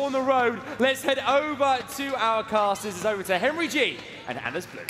on the road. Let's head over to our casters. It's over to Henry G and Anders Blue.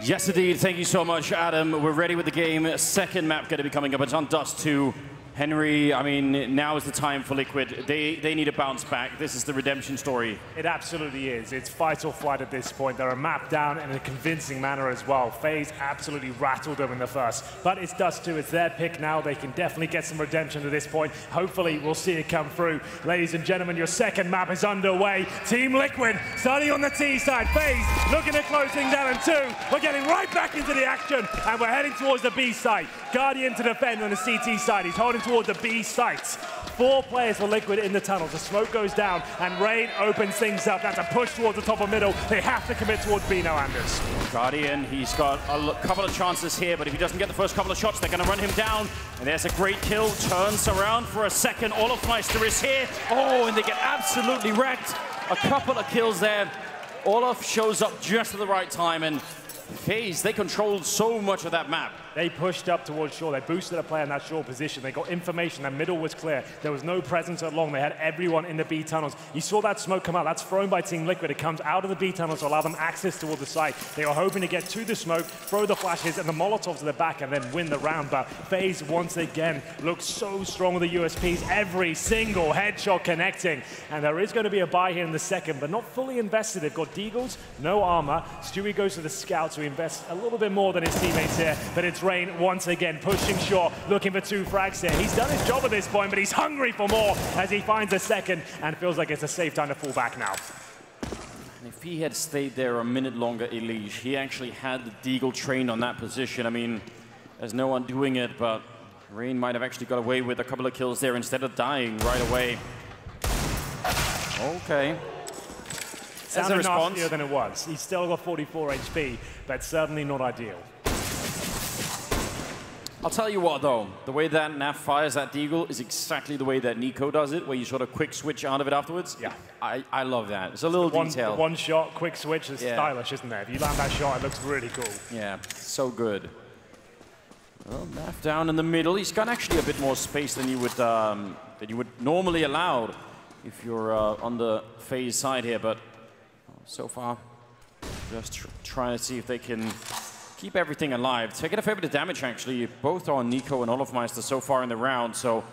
Yes, indeed. Thank you so much, Adam. We're ready with the game. Second map going to be coming up. It's on Dust 2. Henry, I mean, now is the time for Liquid. They need a bounce back. This is the redemption story. It absolutely is. It's fight or flight at this point. They're a map down in a convincing manner as well. FaZe absolutely rattled them in the first. But it's Dust 2. It's their pick now. They can definitely get some redemption to this point. Hopefully, we'll see it come through. Ladies and gentlemen, your second map is underway. Team Liquid starting on the T side. FaZe looking at close things down in 2. We're getting right back into the action, and we're heading towards the B side. Guardian to defend on the CT side. He's holding towards the B sites. 4 players for Liquid in the tunnels. The smoke goes down, and Rain opens things up. That's a push towards the top of middle. They have to commit towards B now, Anders. Guardian, he's got a couple of chances here, but if he doesn't get the first couple of shots, they're going to run him down. And there's a great kill. Turns around for a second. Olofmeister is here. Oh, and they get absolutely wrecked. A couple of kills there. Olof shows up just at the right time, and FaZe, they controlled so much of that map. They pushed up towards shore. They boosted a player in that shore position. They got information. That middle was clear. There was no presence at long. They had everyone in the B tunnels. You saw that smoke come out. That's thrown by Team Liquid. It comes out of the B tunnels to allow them access toward the site. They were hoping to get to the smoke, throw the flashes and the Molotovs to the back, and then win the round. But FaZe once again looks so strong with the USPs. Every single headshot connecting. And there is going to be a buy here in the second, but not fully invested. They've got Deagles, no armor. Stewie goes to the scout to invest a little bit more than his teammates here, but it's Rain once again pushing short, looking for 2 frags here. He's done his job at this point, but he's hungry for more as he finds a second and feels like it's a safe time to fall back now. And if he had stayed there a minute longer, Elige, he actually had the Deagle trained on that position. I mean, there's no one doing it, but Rain might have actually got away with a couple of kills there instead of dying right away. Okay. Sounded nastier than it was. He's still got 44 HP, but certainly not ideal. I'll tell you what, though. The way that Naf fires that Deagle is exactly the way that Nico does it, where you sort of quick switch out of it afterwards. Yeah. I love that. It's a little detail. One shot, quick switch is stylish, isn't it? If you land that shot, it looks really cool. Yeah, so good. Well, Naf down in the middle. He's got actually a bit more space than you would normally allow if you're on the FaZe side here, but so far, just trying to see if they can keep everything alive. Taking a fair bit of damage, actually. Both on Nico and Olofmeister so far in the round, so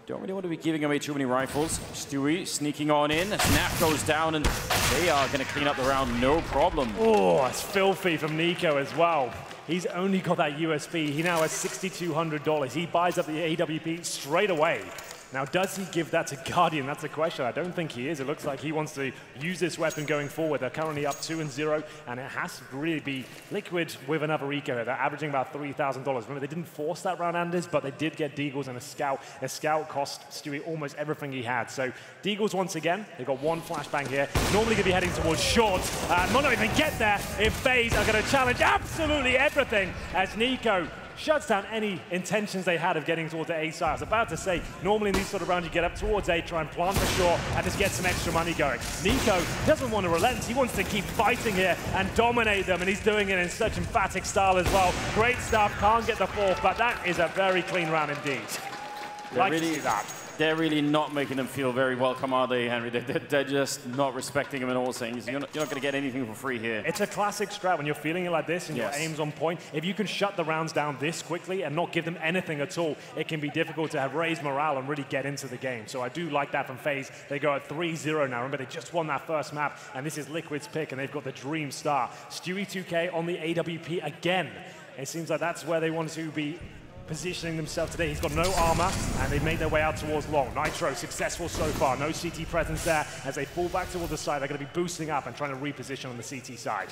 don't really want to be giving away too many rifles. Stewie sneaking on in. Snap goes down, and they are going to clean up the round, no problem. Oh, it's filthy from Nico as well. He's only got that USP. He now has $6,200. He buys up the AWP straight away. Now, does he give that to Guardian? That's a question. I don't think he is. It looks like he wants to use this weapon going forward. They're currently up 2-0, and it has to really be Liquid with another eco here. They're averaging about $3,000. Remember, they didn't force that round, Anders, but they did get Deagles and a scout. A scout cost Stewie almost everything he had. So Deagles once again, they've got 1 flashbang here. Normally going to be heading towards short. Might not even get there if FaZe are going to challenge absolutely everything as Nico shuts down any intentions they had of getting towards the A side. I was about to say, normally in these sort of rounds, you get up towards A, try and plant for sure, and just get some extra money going. Nico doesn't want to relent. He wants to keep fighting here and dominate them, and he's doing it in such emphatic style as well. Great stuff, can't get the 4th, but that is a very clean round indeed. Like to see that. They're really not making them feel very welcome, are they, Henry? They're just not respecting him at all, saying you're not going to get anything for free here. It's a classic strat when you're feeling it like this and your aim's on point. If you can shut the rounds down this quickly and not give them anything at all, it can be difficult to have raised morale and really get into the game. So I do like that from FaZe. They go at 3-0 now. Remember, they just won that first map, and this is Liquid's pick, and they've got the dream start. Stewie 2K on the AWP again. It seems like that's where they want to be positioning themselves today. He's got no armor, and they've made their way out towards long. Nitro successful so far. No CT presence there. As they fall back towards the side, they're going to be boosting up and trying to reposition on the CT side.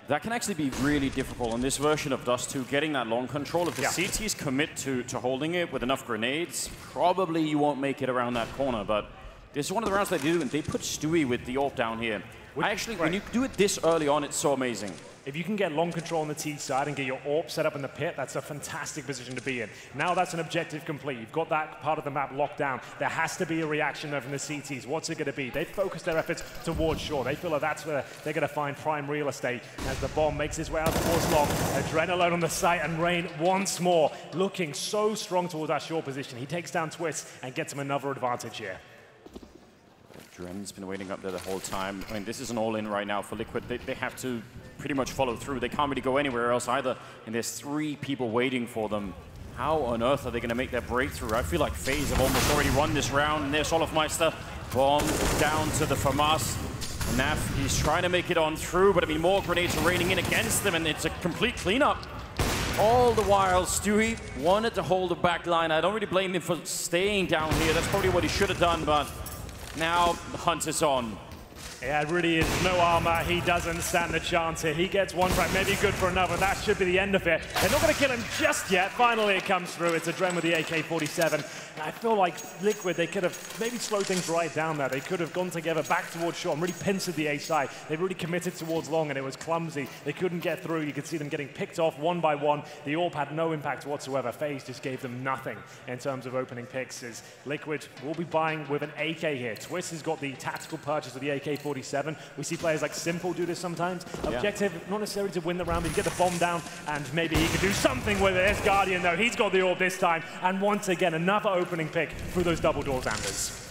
That can actually be really difficult on this version of Dust 2, getting that long control. If the CTs commit to holding it with enough grenades, probably you won't make it around that corner, but this is one of the rounds they do, and they put Stewie with the AWP down here. When you do it this early on, it's so amazing. If you can get long control on the T side and get your AWP set up in the pit, that's a fantastic position to be in. Now that's an objective complete. You've got that part of the map locked down. There has to be a reaction though from the CTs. What's it going to be? They've focused their efforts towards shore. They feel like that's where they're going to find prime real estate as the bomb makes its way out towards long. Adrenaline on the site, and Rain once more looking so strong towards that shore position. He takes down Twist and gets him another advantage here. Dren's been waiting up there the whole time. I mean, this is an all-in right now for Liquid. They have to pretty much follow through. They can't really go anywhere else either. And there's 3 people waiting for them. How on earth are they going to make their breakthrough? I feel like FaZe have almost already won this round. And there's Olofmeister. Bomb down to the FAMAS. Naf, he's trying to make it on through, but I mean, more grenades are raining in against them, and it's a complete cleanup. All the while, Stewie wanted to hold the back line. I don't really blame him for staying down here. That's probably what he should have done, but now the hunt is on. Yeah, it really is no armor. He doesn't stand a chance here. He gets one frag, maybe good for another. That should be the end of it. They're not going to kill him just yet. Finally, it comes through. It's a Dren with the AK-47. And I feel like Liquid, they could have maybe slowed things right down there. They could have gone together back towards short and really pincered the A side. They really committed towards long, and it was clumsy. They couldn't get through. You could see them getting picked off one by one. The AWP had no impact whatsoever. FaZe just gave them nothing in terms of opening picks. As Liquid will be buying with an AK here. Twist has got the tactical purchase of the AK-47. We see players like Simple do this sometimes. Objective, not necessarily to win the round, but you get the bomb down, and maybe he can do something with it. There's Guardian, though. He's got the AWP this time. And once again, another opening pick through those double doors, Anders.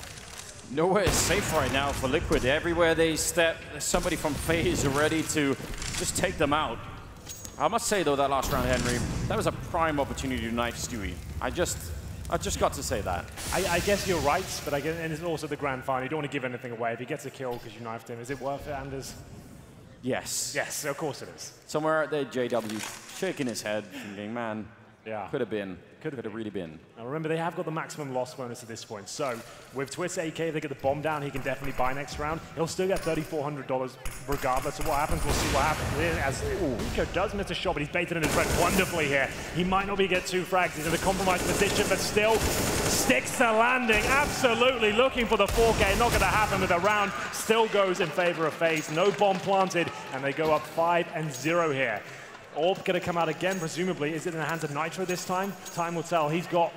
Nowhere is safe right now for Liquid. Everywhere they step, there's somebody from FaZe ready to just take them out. I must say, though, that last round, Henry, that was a prime opportunity to knife Stewie. I just got to say that. I guess you're right, but and it's also the grand final. You don't want to give anything away. If he gets a kill because you knifed him, is it worth it, Anders? Yes. Yes, of course it is. Somewhere out there, JW shaking his head, thinking, man, yeah, could have been. Could have really been. Now remember, they have got the maximum loss bonus at this point. So with Twist AK, if they get the bomb down, he can definitely buy next round. He'll still get $3,400 regardless of what happens. We'll see what happens. As Nico does miss a shot, but he's baited in his red wonderfully here. He might not be get 2 frags. He's in a compromised position, but still sticks to landing. Absolutely looking for the 4K. Not going to happen, but the round still goes in favor of FaZe. No bomb planted, and they go up 5-0 here. AWP going to come out again, presumably. Is it in the hands of Nitro this time? Time will tell. He's got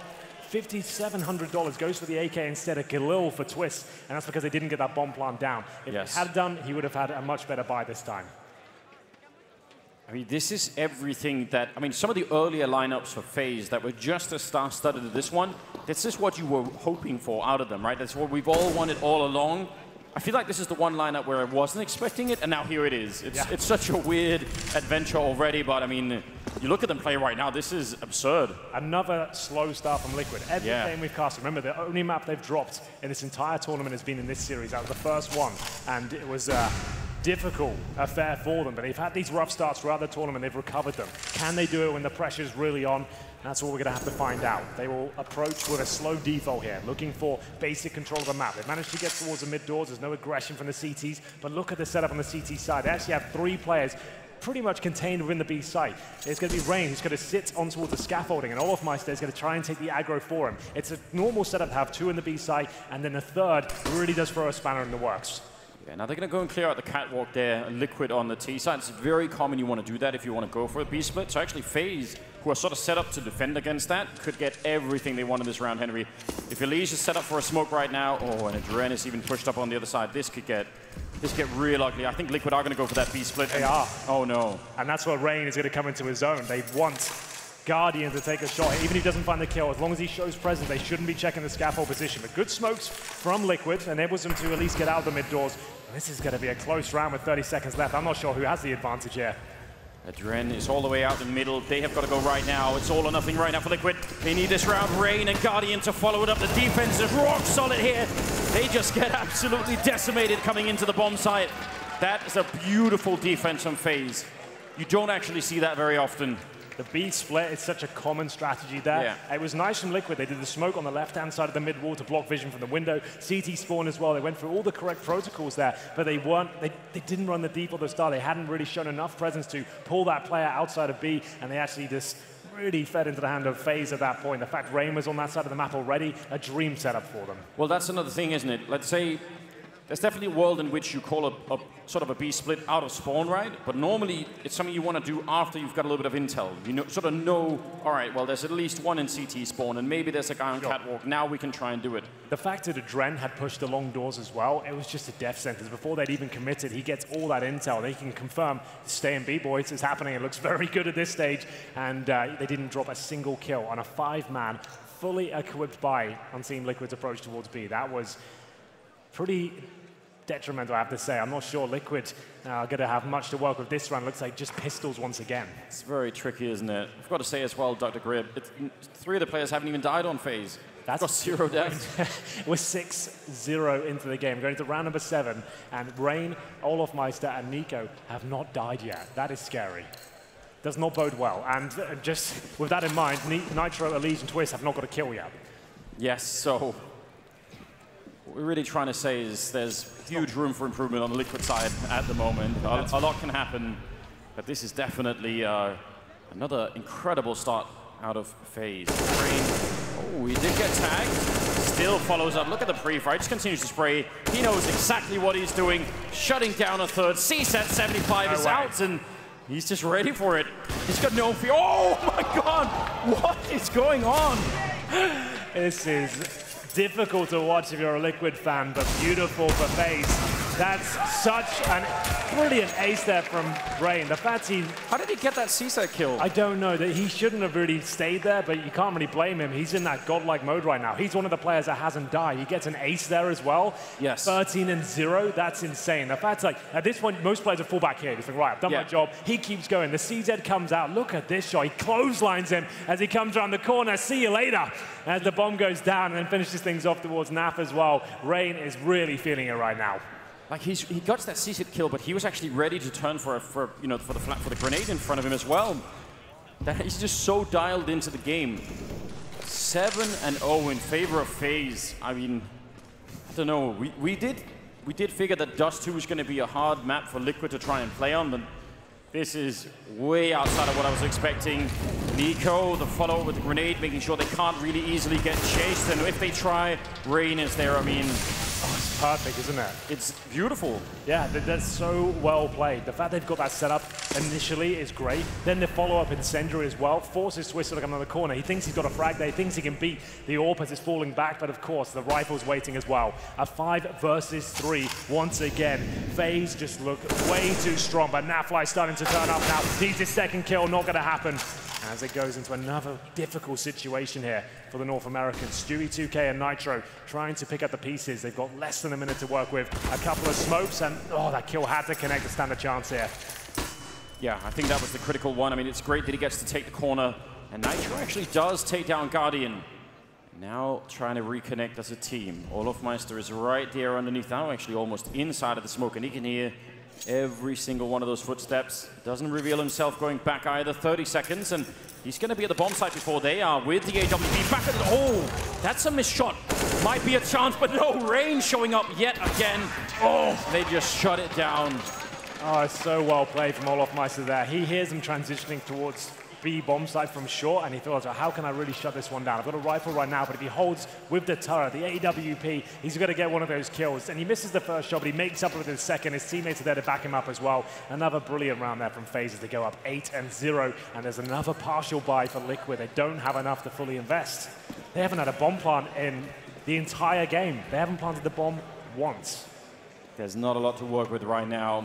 $5,700. Goes for the AK instead of Galil for Twist, and that's because they didn't get that bomb plant down. If he had done, he would have had a much better buy this time. I mean, this is everything that... I mean, some of the earlier lineups for FaZe that were just as star-studded as this one, this is what you were hoping for out of them, right? That's what we've all wanted all along. I feel like this is the one lineup where I wasn't expecting it, and now here it is. It's such a weird adventure already, but I mean, you look at them play right now, this is absurd. Another slow start from Liquid. Every game we've cast, remember, the only map they've dropped in this entire tournament has been in this series. That was the first one, and it was a difficult affair for them, but they've had these rough starts throughout the tournament. They've recovered them. Can they do it when the pressure's really on? That's what we're going to have to find out. They will approach with a slow default here, looking for basic control of the map. They've managed to get towards the mid doors. There's no aggression from the CTs, but look at the setup on the CT side. They actually have 3 players pretty much contained within the B site. It's going to be Rain who's going to sit on towards the scaffolding, and Olofmeister is going to try and take the aggro for him. It's a normal setup to have 2 in the B site, and then a third really does throw a spanner in the works. Yeah, now they're going to go and clear out the catwalk there, Liquid on the T side. It's very common you want to do that if you want to go for a B split. So actually FaZe, who are sort of set up to defend against that, could get everything they want in this round, Henry. If Elise is set up for a smoke right now, and a Dren is even pushed up on the other side, this could get real ugly. I think Liquid are going to go for that B split. They are. Oh no. And that's where Rain is going to come into his zone. They want Guardian to take a shot. Even if he doesn't find the kill, as long as he shows presence, they shouldn't be checking the scaffold position. But good smokes from Liquid enables them to at least get out of the mid doors. And this is going to be a close round with 30 seconds left. I'm not sure who has the advantage here. Dren is all the way out in the middle. They have got to go right now. It's all or nothing right now for Liquid. They need this round. Rain and Guardian to follow it up. The defense is rock solid here. They just get absolutely decimated coming into the bomb site. That is a beautiful defense from FaZe. You don't actually see that very often. The B split is such a common strategy there. Yeah. It was nice from Liquid. They did the smoke on the left-hand side of the mid wall to block vision from the window. CT spawn as well. They went through all the correct protocols there, but they didn't run the default at the start. They hadn't really shown enough presence to pull that player outside of B, and they actually just really fed into the hand of FaZe at that point. The fact Rain was on that side of the map already, a dream setup for them. Well, that's another thing, isn't it? Let's say there's definitely a world in which you call a sort of a B split out of spawn, right? But normally it's something you want to do after you've got a little bit of intel. You sort of know, all right, well, there's at least one in CT spawn, and maybe there's a guy on catwalk. Now we can try and do it. The fact that Dren had pushed the long doors as well, it was just a death sentence. Before they'd even committed, he gets all that intel. They can confirm, stay in B, boys, it's happening. It looks very good at this stage, and they didn't drop a single kill on a 5-man, fully equipped buy on Team Liquid's approach towards B. That was pretty detrimental, I have to say. I'm not sure Liquid are going to have much to work with this round. Looks like just pistols once again. It's very tricky, isn't it? I've got to say as well, Dr. Grib, 3 of the players haven't even died on FaZe. That's got 0 deaths. We're 6-0 into the game, going to round number 7, and Rain, Olofmeister, and Nico have not died yet. That is scary. Does not bode well. And just with that in mind, Nitro, Elise, and Twist have not got a kill yet. Yes, so what we're really trying to say is there's huge room for improvement on the Liquid side at the moment. A lot can happen, but this is definitely another incredible start out of FaZe. Oh, he did get tagged. Still follows up. Look at the pre-fire. Just continues to spray. He knows exactly what he's doing. Shutting down a third. CSET 75 is out, and he's just ready for it. He's got no fear. Oh my God! What is going on? This is difficult to watch if you're a Liquid fan, but beautiful for FaZe. That's such a brilliant ace there from Rain. The fact How did he get that CSET kill? I don't know. That he shouldn't have really stayed there, but you can't really blame him. He's in that godlike mode right now. He's one of the players that hasn't died. He gets an ace there as well. Yes. 13-0, that's insane. The fact, like, at this point, most players are full back here. He's like, right, I've done my job. He keeps going. The CZ comes out. Look at this shot. He clotheslines him as he comes around the corner. See you later. As the bomb goes down and then finishes things off towards Naf as well. Rain is really feeling it right now. Like he got that CSET kill, but he was actually ready to turn for the grenade in front of him as well. That he's just so dialed into the game. 7-0 in favor of FaZe. I mean, I don't know. We did figure that Dust 2 was going to be a hard map for Liquid to try and play on, but this is way outside of what I was expecting. Nico, the follow with the grenade, making sure they can't really easily get chased, and if they try, Rain is there. I mean, oh, it's perfect, isn't it? It's beautiful. Yeah, that's so well played. The fact they've got that set up initially is great. Then the follow-up incendiary as well forces Twist to come around the corner. He thinks he's got a frag there. He thinks he can beat the AWP as it's falling back, but of course, the rifle's waiting as well. A 5 versus 3 once again. FaZe just look way too strong, but Nafly starting to turn up now. Needs his second kill, not going to happen. As it goes into another difficult situation here for the North Americans. Stewie 2K and Nitro trying to pick up the pieces. They've got less than a minute to work with. A couple of smokes, and oh, that kill had to connect to stand a chance here. Yeah, I think that was the critical one. I mean, it's great that he gets to take the corner, and Nitro actually does take down Guardian. Now trying to reconnect as a team. Olofmeister is right there underneath now, actually almost inside of the smoke, and he can hear every single one of those footsteps. Doesn't reveal himself going back either. 30 seconds, and he's going to be at the bomb site before they are with the AWP. Back at the... Oh, that's a missed shot. Might be a chance, but no. Rain showing up yet again. Oh, they just shut it down. Oh, it's so well played from Olofmeister there. He hears them transitioning towards B bomb site from short, and he thought, how can I really shut this one down? I've got a rifle right now, but if he holds with the turret, the AWP, he's going to get one of those kills. And he misses the first shot, but he makes up with the second. His teammates are there to back him up as well. Another brilliant round there from FaZe as they go up 8-0, and there's another partial buy for Liquid. They don't have enough to fully invest. They haven't had a bomb plant in the entire game. They haven't planted the bomb once. There's not a lot to work with right now.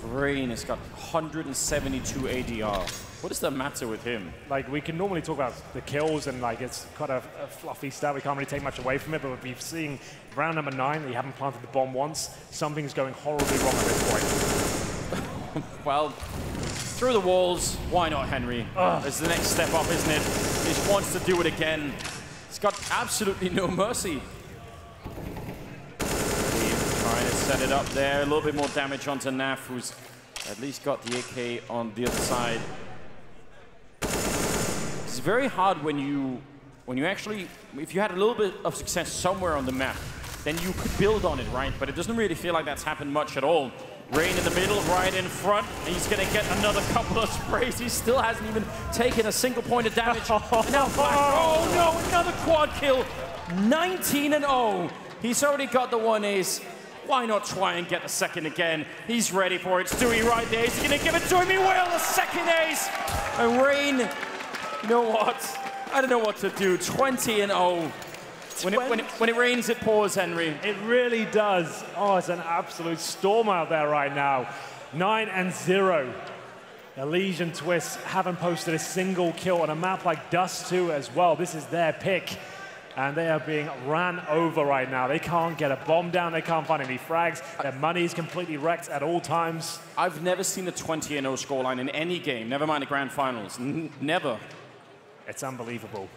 Rain has got 172 ADR. What is the matter with him? Like, we can normally talk about the kills, and like it's quite a fluffy stat. We can't really take much away from it, but we've seen round number 9 that you haven't planted the bomb once. Something's going horribly wrong at this point. Well, through the walls, why not, Henry? It's the next step up, isn't it? He just wants to do it again. He's got absolutely no mercy. Trying to set it up there. A little bit more damage onto Naf, who's at least got the AK on the other side. It's very hard when you actually, if you had a little bit of success somewhere on the map, then you could build on it, right? But it doesn't really feel like that's happened much at all. Rain in the middle, right in front. He's going to get another couple of sprays. He still hasn't even taken a single point of damage. Now, oh no, another quad kill. 19-0. He's already got the one ace. Why not try and get the second again? He's ready for it. Stewie right there. He's going to give it to him. He will. The second ace. And Rain, you know what? I don't know what to do. 20-0. When it rains, it pours, Henry. It really does. Oh, it's an absolute storm out there right now. 9-0. Elysian Twist haven't posted a single kill on a map like Dust 2 as well. This is their pick. and they are being ran over right now. They can't get a bomb down, they can't find any frags. Their money is completely wrecked at all times. I've never seen a 20-0 scoreline in any game, never mind the grand finals. Never. It's unbelievable.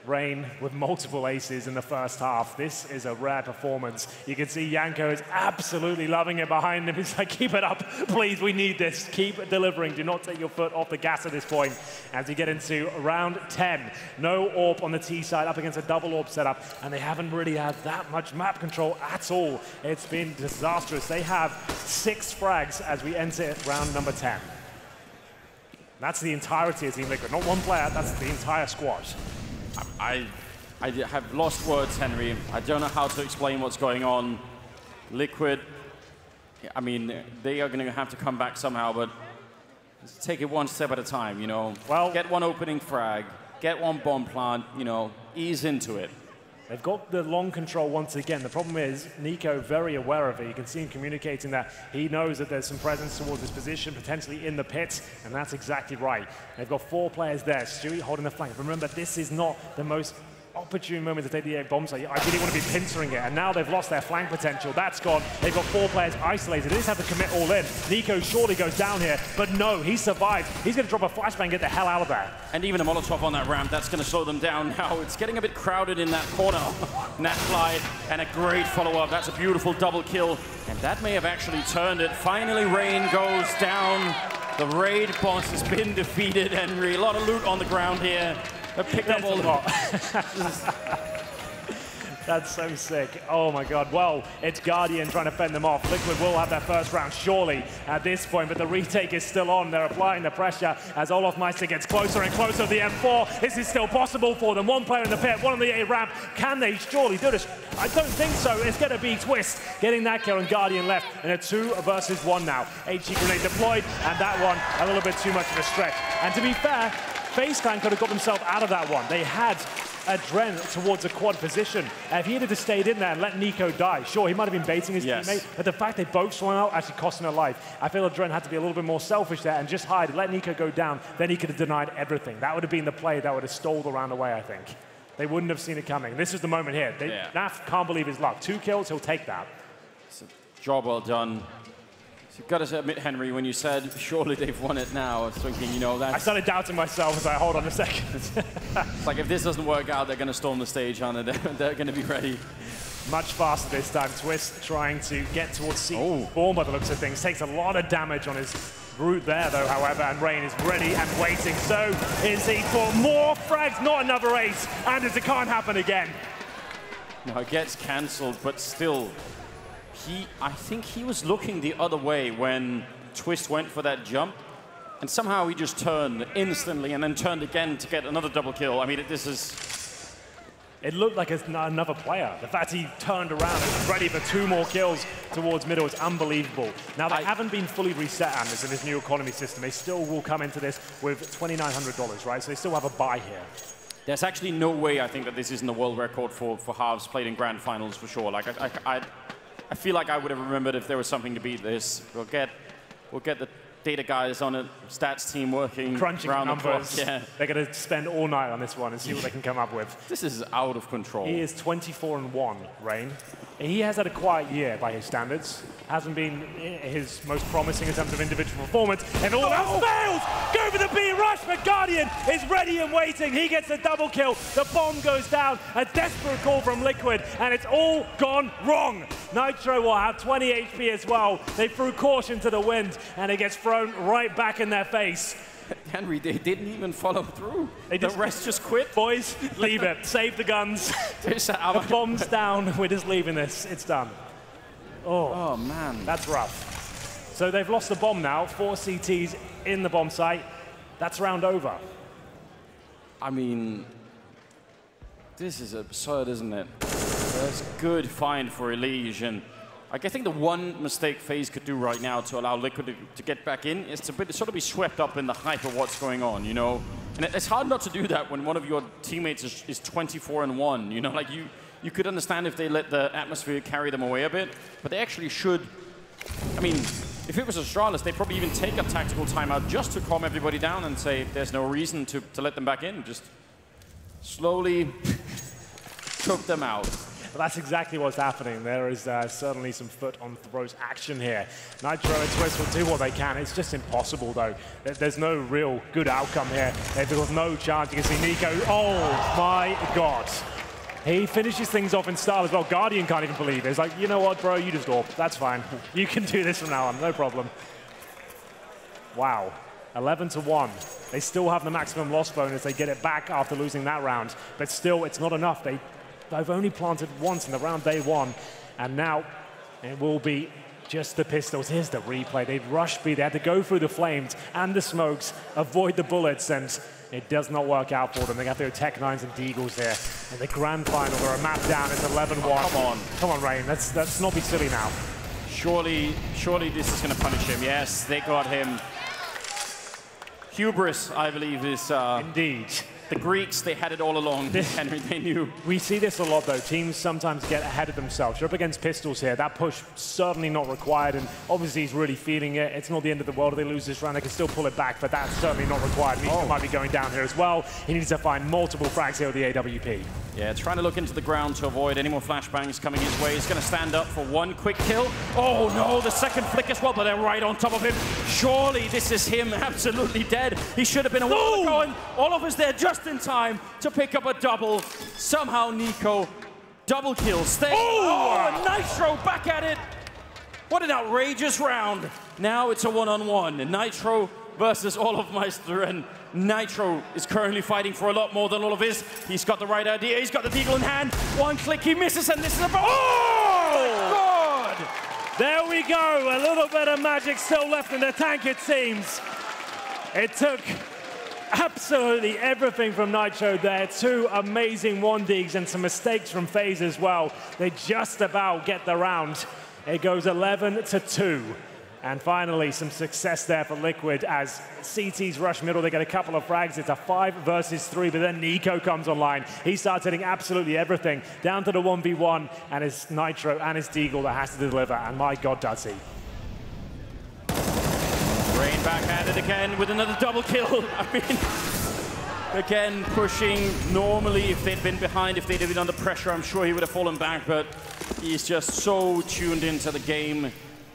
Rain with multiple aces in the first half. This is a rare performance. You can see Yanko is absolutely loving it behind him. He's like, keep it up, please, we need this. Keep delivering, do not take your foot off the gas at this point. As we get into round 10, no AWP on the T side up against a double AWP setup, and they haven't really had that much map control at all. It's been disastrous. They have 6 frags as we enter round number 10. That's the entirety of Team Liquid, not one player, that's the entire squad. I have lost words, Henry. I don't know how to explain what's going on. Liquid, I mean, they are going to have to come back somehow, but let's take it one step at a time, you know. Well, get one opening frag, get one bomb plant, you know, ease into it. They've got the long control once again. The problem is, Nico very aware of it. You can see him communicating that he knows that there's some presence towards his position, potentially in the pit, and that's exactly right. They've got 4 players there. Stewie holding the flank. Remember, this is not the most opportune moment to take the A bomb, so I really want to be pincering it, and now they've lost their flank potential. That's gone. They've got 4 players isolated. They just have to commit all in. Nico surely goes down here, but no, he survives. He's going to drop a flashbang and get the hell out of there. And even a Molotov on that ramp, that's going to slow them down now. It's getting a bit crowded in that corner. Nat Fly, and a great follow-up. That's a beautiful double kill, and that may have actually turned it. Finally, Rain goes down. The raid boss has been defeated, Henry. A lot of loot on the ground here. They've picked up all the... That's so sick. Oh my God. Well, it's Guardian trying to fend them off. Liquid will have their first round surely at this point, but the retake is still on. They're applying the pressure as Olaf Meister gets closer and closer to the M4. This is still possible for them. 1 player in the pit, 1 on the A ramp. Can they surely do this? I don't think so. It's going to be Twist getting that kill, and Guardian left in a 2 versus 1 now. HE grenade deployed, and that one a little bit too much of a stretch. And to be fair, FaZe could have got themselves out of that one. They had a Dren towards a quad position. If he had just stayed in there and let Nico die, sure, he might have been baiting his teammate, but the fact they both swung out actually cost him a life. I feel like Dren had to be a little bit more selfish there and just hide, let Nico go down, then he could have denied everything. That would have been the play that would have stole the round away, I think. They wouldn't have seen it coming. This is the moment here. Naf can't believe his luck. 2 kills, he'll take that. It's a job well done. So you've got to admit, Henry, when you said, surely they've won it now, I was thinking, you know, that's... I started doubting myself as I hold on a second. It's like, if this doesn't work out, they're going to storm the stage, aren't they? They're going to be ready. Much faster this time. Twist trying to get towards C4 by the looks of things. Takes a lot of damage on his route there, though, however, and Rain is ready and waiting. So is he for more frags, not another ace, and it can't happen again. No, it gets cancelled, but still... I think he was looking the other way when Twist went for that jump, and somehow he just turned instantly and then turned again to get another double kill. I mean, this is... It looked like another player. The fact he turned around and was ready for 2 more kills towards middle is unbelievable. Now, they haven't been fully reset, Anders, in this new economy system. They still will come into this with $2,900, right? So they still have a buy here. There's actually no way I think that this isn't a world record for halves played in grand finals for sure. Like, I feel like I would have remembered if there was something to beat this. We'll get the data guys on a stats team working crunching around numbers. The clock. Yeah. They're going to spend all night on this one and see what they can come up with. This is out of control. He is 24-1, Rain. He has had a quiet year by his standards. Hasn't been his most promising in terms of individual performance. And all that fails! Go for the B rush, but Guardian is ready and waiting. He gets the double kill. The bomb goes down. A desperate call from Liquid, and it's all gone wrong. Nitro will have 20 HP as well. They threw caution to the wind, and it gets thrown right back in their face. Henry, they didn't even follow through. The rest just quit. Boys, leave it. Save the guns. The bomb's down. We're just leaving this. It's done. Oh, man. That's rough. So they've lost the bomb now. 4 CTs in the bomb site. That's round over. I mean, this is absurd, isn't it? That's good find for Elige, and I think the one mistake FaZe could do right now to allow Liquid to get back in is to sort of be swept up in the hype of what's going on, you know? And it's hard not to do that when one of your teammates is 24-1, you know? Like, you could understand if they let the atmosphere carry them away a bit, but they actually should. I mean, if it was Astralis, they'd probably even take a tactical timeout just to calm everybody down and say there's no reason to let them back in. Just slowly took them out. But that's exactly what's happening. There is certainly some foot on throws action here. Nitro and Twist will do what they can. It's just impossible, though. There's no real good outcome here. They've got no chance. You can see Nico. Oh, my God. He finishes things off in style as well. Guardian can't even believe it. It's like, you know what, bro? You just AWP. That's fine. You can do this from now on. No problem. Wow. 11-1. They still have the maximum loss bonus. They get it back after losing that round. But still, it's not enough. They've only planted once in the round they won. And now it will be just the pistols. Here's the replay. They've rushed B. They had to go through the flames and the smokes, avoid the bullets, and it does not work out for them. They have their Tech 9s and Deagles here. In the grand final, they're a map down. It's 11-1. Oh, come on. Come on, Rain. Let's not be silly now. Surely this is going to punish him. Yes, they got him. Hubris, I believe, is... Indeed. The Greeks, they had it all along, Henry, they knew. We see this a lot, though. Teams sometimes get ahead of themselves. You're up against pistols here. That push certainly not required, and obviously he's really feeling it. It's not the end of the world if they lose this round. They can still pull it back, but that's certainly not required. Nico might be going down here as well. He needs to find multiple frags here with the AWP. Yeah, trying to look into the ground to avoid any more flashbangs coming his way. He's going to stand up for one quick kill. Oh, no, the second flick as well, but they're right on top of him. Surely this is him absolutely dead. He should have been a while ago, and all of us there just in time to pick up a double. Somehow Nico, double kill, stay. Oh, and Nitro back at it. What an outrageous round. Now it's a one-on-one. Nitro versus Olofmeister, and Nitro is currently fighting for a lot more than all of his. He's got the right idea. He's got the Deagle in hand. One click, he misses, and this is a... Oh, my God! There we go. A little bit of magic still left in the tank, it seems. It took absolutely everything from Nitro there. Two amazing 1-digs and some mistakes from FaZe as well. They just about get the round. It goes 11-2. And finally, some success there for Liquid as CT's rush middle. They get a couple of frags. It's a 5 versus 3, but then Nico comes online. He starts hitting absolutely everything. Down to the 1v1, and it's Nitro and his Deagle that has to deliver. And my God, does he. Rain back at it again with another double kill. I mean, again, pushing. Normally, if they'd been behind, if they'd been under pressure, I'm sure he would have fallen back, but he's just so tuned into the game.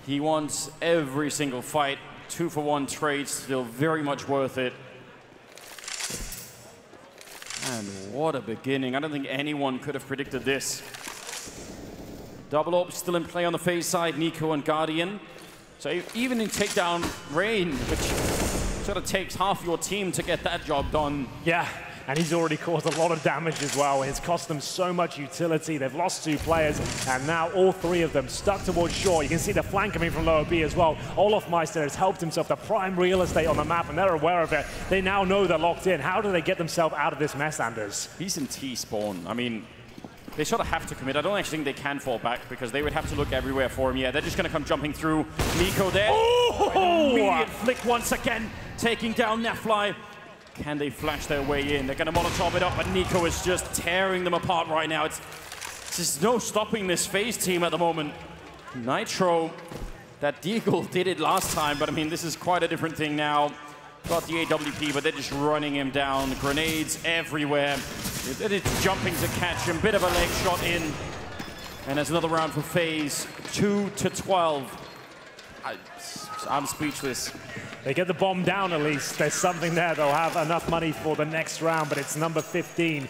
He wants every single fight. 2-for-1 trades, still very much worth it. And what a beginning. I don't think anyone could have predicted this. Double AWP still in play on the FaZe side, Nico and Guardian. So even in takedown Rain, which sort of takes half your team to get that job done. Yeah, and he's already caused a lot of damage as well. It's cost them so much utility. They've lost 2 players, and now all 3 of them stuck towards shore. You can see the flank coming from lower B as well. Olofmeister has helped himself the prime real estate on the map, and they're aware of it. They now know they're locked in. How do they get themselves out of this mess, Anders? He's in T-spawn. I mean, they sort of have to commit. I don't actually think they can fall back because they would have to look everywhere for him. Yeah, they're just going to come jumping through. Nico there. Oh! Immediate flick once again, taking down Nefly. Can they flash their way in? They're going to Molotov it up, but Nico is just tearing them apart right now. There's no stopping this FaZe team at the moment. Nitro, that Deagle did it last time, but I mean, this is quite a different thing now. Got the AWP, but they're just running him down. Grenades everywhere. They're jumping to catch him. Bit of a leg shot in. And there's another round for FaZe. 2-12. I'm speechless. They get the bomb down at least. There's something there. They'll have enough money for the next round, but it's number 15.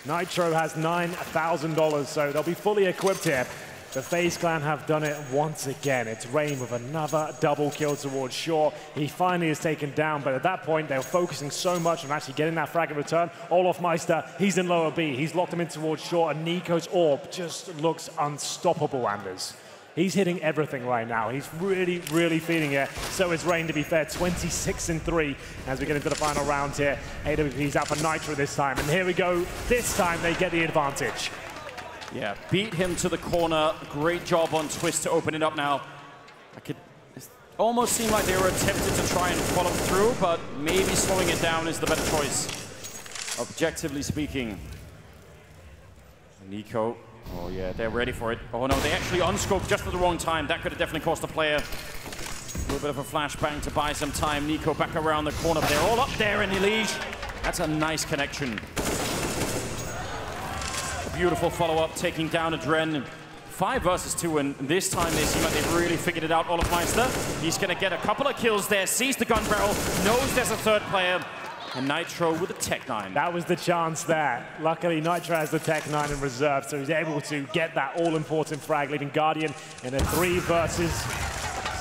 Nitro has $9,000, so they'll be fully equipped here. The FaZe clan have done it once again. It's Rain with another double kill towards shore. He finally is taken down, but at that point, they were focusing so much on actually getting that frag in return. Olofmeister, he's in lower B. He's locked him in towards shore, and Nico's AWP just looks unstoppable, Anders. He's hitting everything right now. He's really, really feeling it. So is Rain, to be fair, 26-3 as we get into the final round here. AWP's out for Nitro this time, and here we go. This time, they get the advantage. Yeah, beat him to the corner. Great job on Twist to open it up now. It almost seemed like they were attempting to try and follow through, but maybe slowing it down is the better choice, objectively speaking. Nico, oh yeah, they're ready for it. Oh no, they actually unscoped just at the wrong time. That could have definitely cost a player. A little bit of a flashbang to buy some time. Nico back around the corner, but they're all up there in Elige. That's a nice connection. beautiful follow-up, taking down Adren. 5 versus 2, and this time they seem like they've really figured it out. Olofmeister, he's going to get a couple of kills there, sees the gun barrel, knows there's a third player, and Nitro with a Tech 9. That was the chance there. Luckily, Nitro has the Tech 9 in reserve, so he's able to get that all-important frag, leaving Guardian in a 3 versus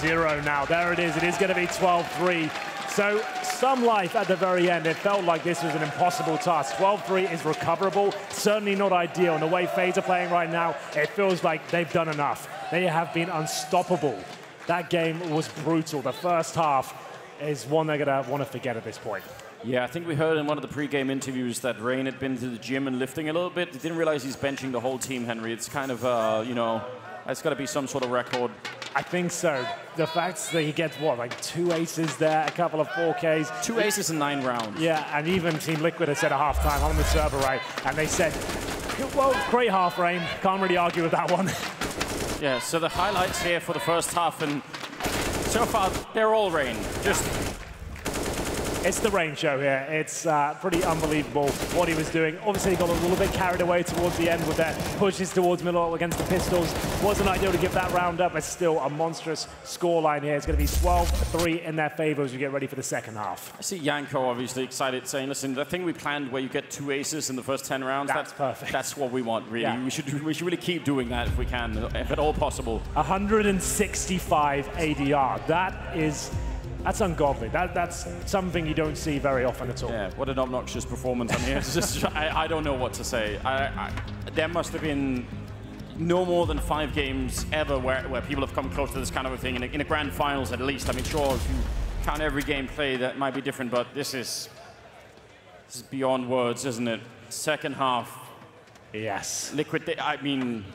0 now. There it is going to be 12-3. So some life at the very end. It felt like this was an impossible task. 12-3 is recoverable, certainly not ideal. And the way FaZe are playing right now, it feels like they've done enough. They have been unstoppable. That game was brutal. The first half is one they're going to want to forget at this point. Yeah, I think we heard in one of the pre-game interviews that Rain had been to the gym and lifting a little bit. He didn't realize he's benching the whole team, Henry. It's kind of, you know, it's got to be some sort of record. I think so. The fact that he gets, what, like 2 aces there, a couple of 4Ks. 2 aces in 9 rounds. Yeah, and even Team Liquid has said at halftime on the server, right? And they said, well, great half, Rain. Can't really argue with that one. Yeah, so the highlights here for the first half, and so far, they're all Rain. Just... It's the Rain show here. It's pretty unbelievable what he was doing. Obviously, he got a little bit carried away towards the end with their pushes towards middle against the Pistols. Wasn't ideal to give that round up, but still a monstrous scoreline here. It's going to be 12-3 in their favor as we get ready for the second half. I see Yanko obviously excited, saying, listen, the thing we planned where you get 2 aces in the first 10 rounds, that's perfect. That's what we want, really. Yeah. We should really keep doing that if we can, if at all possible. 165 ADR. That's ungodly. That's something you don't see very often at all. Yeah, what an obnoxious performance. I mean, it's just, I don't know what to say. There must have been no more than 5 games ever where people have come close to this kind of a thing, in a grand finals at least. I mean, sure, if you count every game play, that might be different, but this is beyond words, isn't it? Second half. Yes. Liquid, I mean...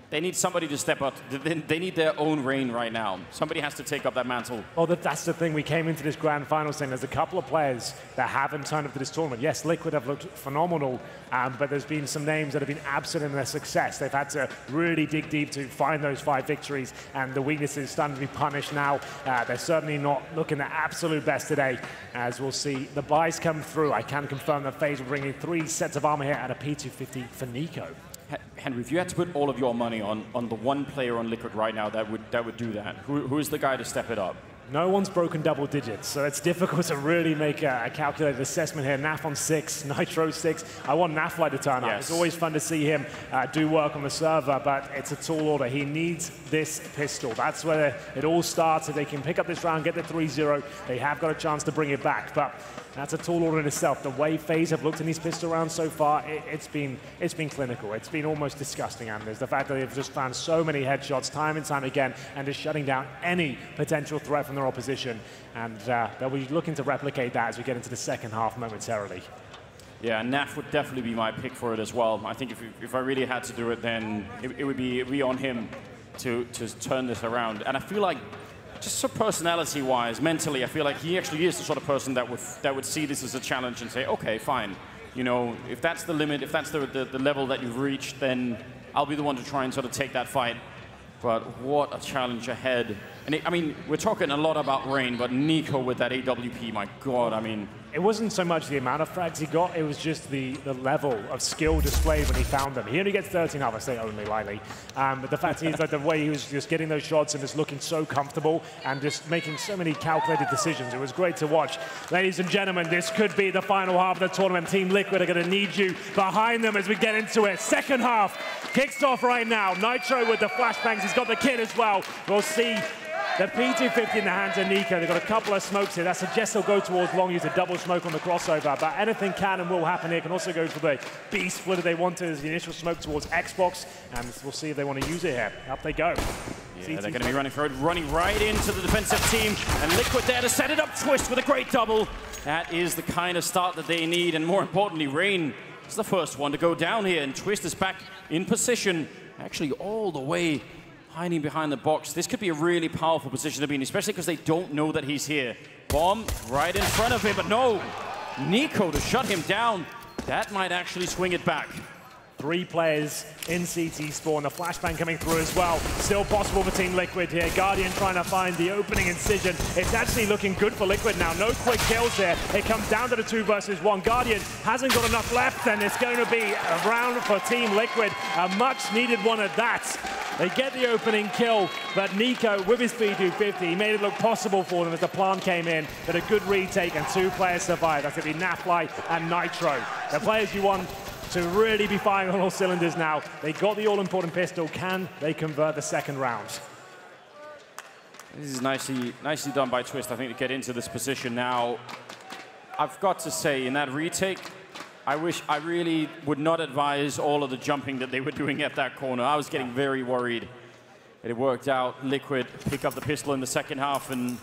They need somebody to step up. They need their own Rain right now. Somebody has to take up that mantle. Well, that's the thing. We came into this grand finals thing. There's a couple of players that haven't turned up to this tournament. Yes, Liquid have looked phenomenal, but there's been some names that have been absent in their success. They've had to really dig deep to find those 5 victories, and the weaknesses starting to be punished now. They're certainly not looking their absolute best today, as we'll see the buys come through. I can confirm that FaZe will bring in 3 sets of armor here and a P250 for Nico. Henry, if you had to put all of your money on the one player on Liquid right now that would do that, who is the guy to step it up? No one's broken double digits, so it's difficult to really make a calculated assessment here. Naf on 6, Nitro 6. I want Naflight to turn up. Yes. It's always fun to see him do work on the server, but it's a tall order. He needs this pistol. That's where it all starts. If they can pick up this round, get the 3-0, they have got a chance to bring it back. But that's a tall order in itself. The way FaZe have looked in these pistol rounds so far, it's been clinical. It's been almost disgusting, Anders. The fact that they've just found so many headshots time and time again and just shutting down any potential threat from their opposition. And they'll be looking to replicate that as we get into the second half momentarily. Yeah, Naf would definitely be my pick for it as well. I think if I really had to do it, then it would be on him to turn this around. And I feel like, just so personality-wise, mentally, I feel like he actually is the sort of person that would see this as a challenge and say, okay, fine. You know, if that's the limit, if that's the level that you've reached, then I'll be the one to try and sort of take that fight. But what a challenge ahead. And I mean, we're talking a lot about Rain, but Nico with that AWP, my God, I mean... It wasn't so much the amount of frags he got, it was just the level of skill displayed when he found them. He only gets 13 out, I say only lightly. But the fact is that the way he was just getting those shots and just looking so comfortable and just making so many calculated decisions, it was great to watch. Ladies and gentlemen, this could be the final half of the tournament. Team Liquid are going to need you behind them as we get into it. Second half kicks off right now. Nitro with the flashbangs, he's got the kit as well. We'll see the P250 in the hands of Nico. They've got a couple of smokes here. That suggests they'll go towards long, use a double smoke on the crossover. But anything can and will happen here. Can also go for the beast split if they want to as the initial smoke towards Xbox. And we'll see if they want to use it here. Up they go. Yeah, they're going to be running for it, running right into the defensive team. And Liquid there to set it up. Twist with a great double. That is the kind of start that they need. And more importantly, Rain is the first one to go down here. And Twist is back in position, actually all the way hiding behind the box. This could be a really powerful position to be in, especially because they don't know that he's here. Bomb right in front of him, but no. Nico to shut him down. That might actually swing it back. 3 players in CT spawn. The flashbang coming through as well. Still possible for Team Liquid here. Guardian trying to find the opening incision. It's actually looking good for Liquid now. No quick kills here. It comes down to the 2 versus 1. Guardian hasn't got enough left, and it's going to be a round for Team Liquid. A much needed one at that. They get the opening kill, but Nico, with his P250, he made it look possible for them as the plant came in, but a good retake, and 2 players survived. That's going to be Nafly and Nitro. The players you want to really be firing on all cylinders now. They got the all-important pistol. Can they convert the second round? This is nicely done by Twist, I think, to get into this position now. I've got to say, in that retake, I really would not advise all of the jumping that they were doing at that corner. I was getting very worried that it worked out. Liquid pick up the pistol in the second half, and,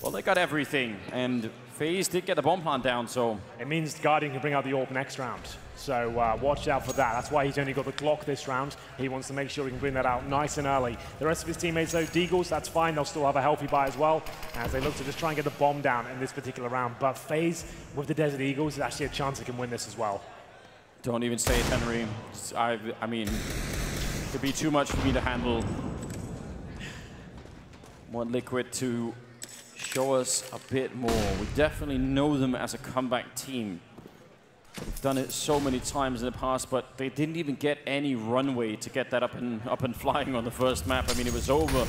well, they got everything. And FaZe did get the bomb plant down, so... It means Guardian can bring out the AWP next round. So watch out for that. That's why he's only got the Glock this round. He wants to make sure he can bring that out nice and early. The rest of his teammates, though, Deagles, that's fine. They'll still have a healthy buy as well, as they look to just try and get the bomb down in this particular round. But FaZe, with the Desert Eagles, there's actually a chance they can win this as well. Don't even say it, Henry. I mean, it'd be too much for me to handle. Want Liquid to show us a bit more. We definitely know them as a comeback team. They've done it so many times in the past, but they didn't even get any runway to get that up and flying on the first map. I mean, it was over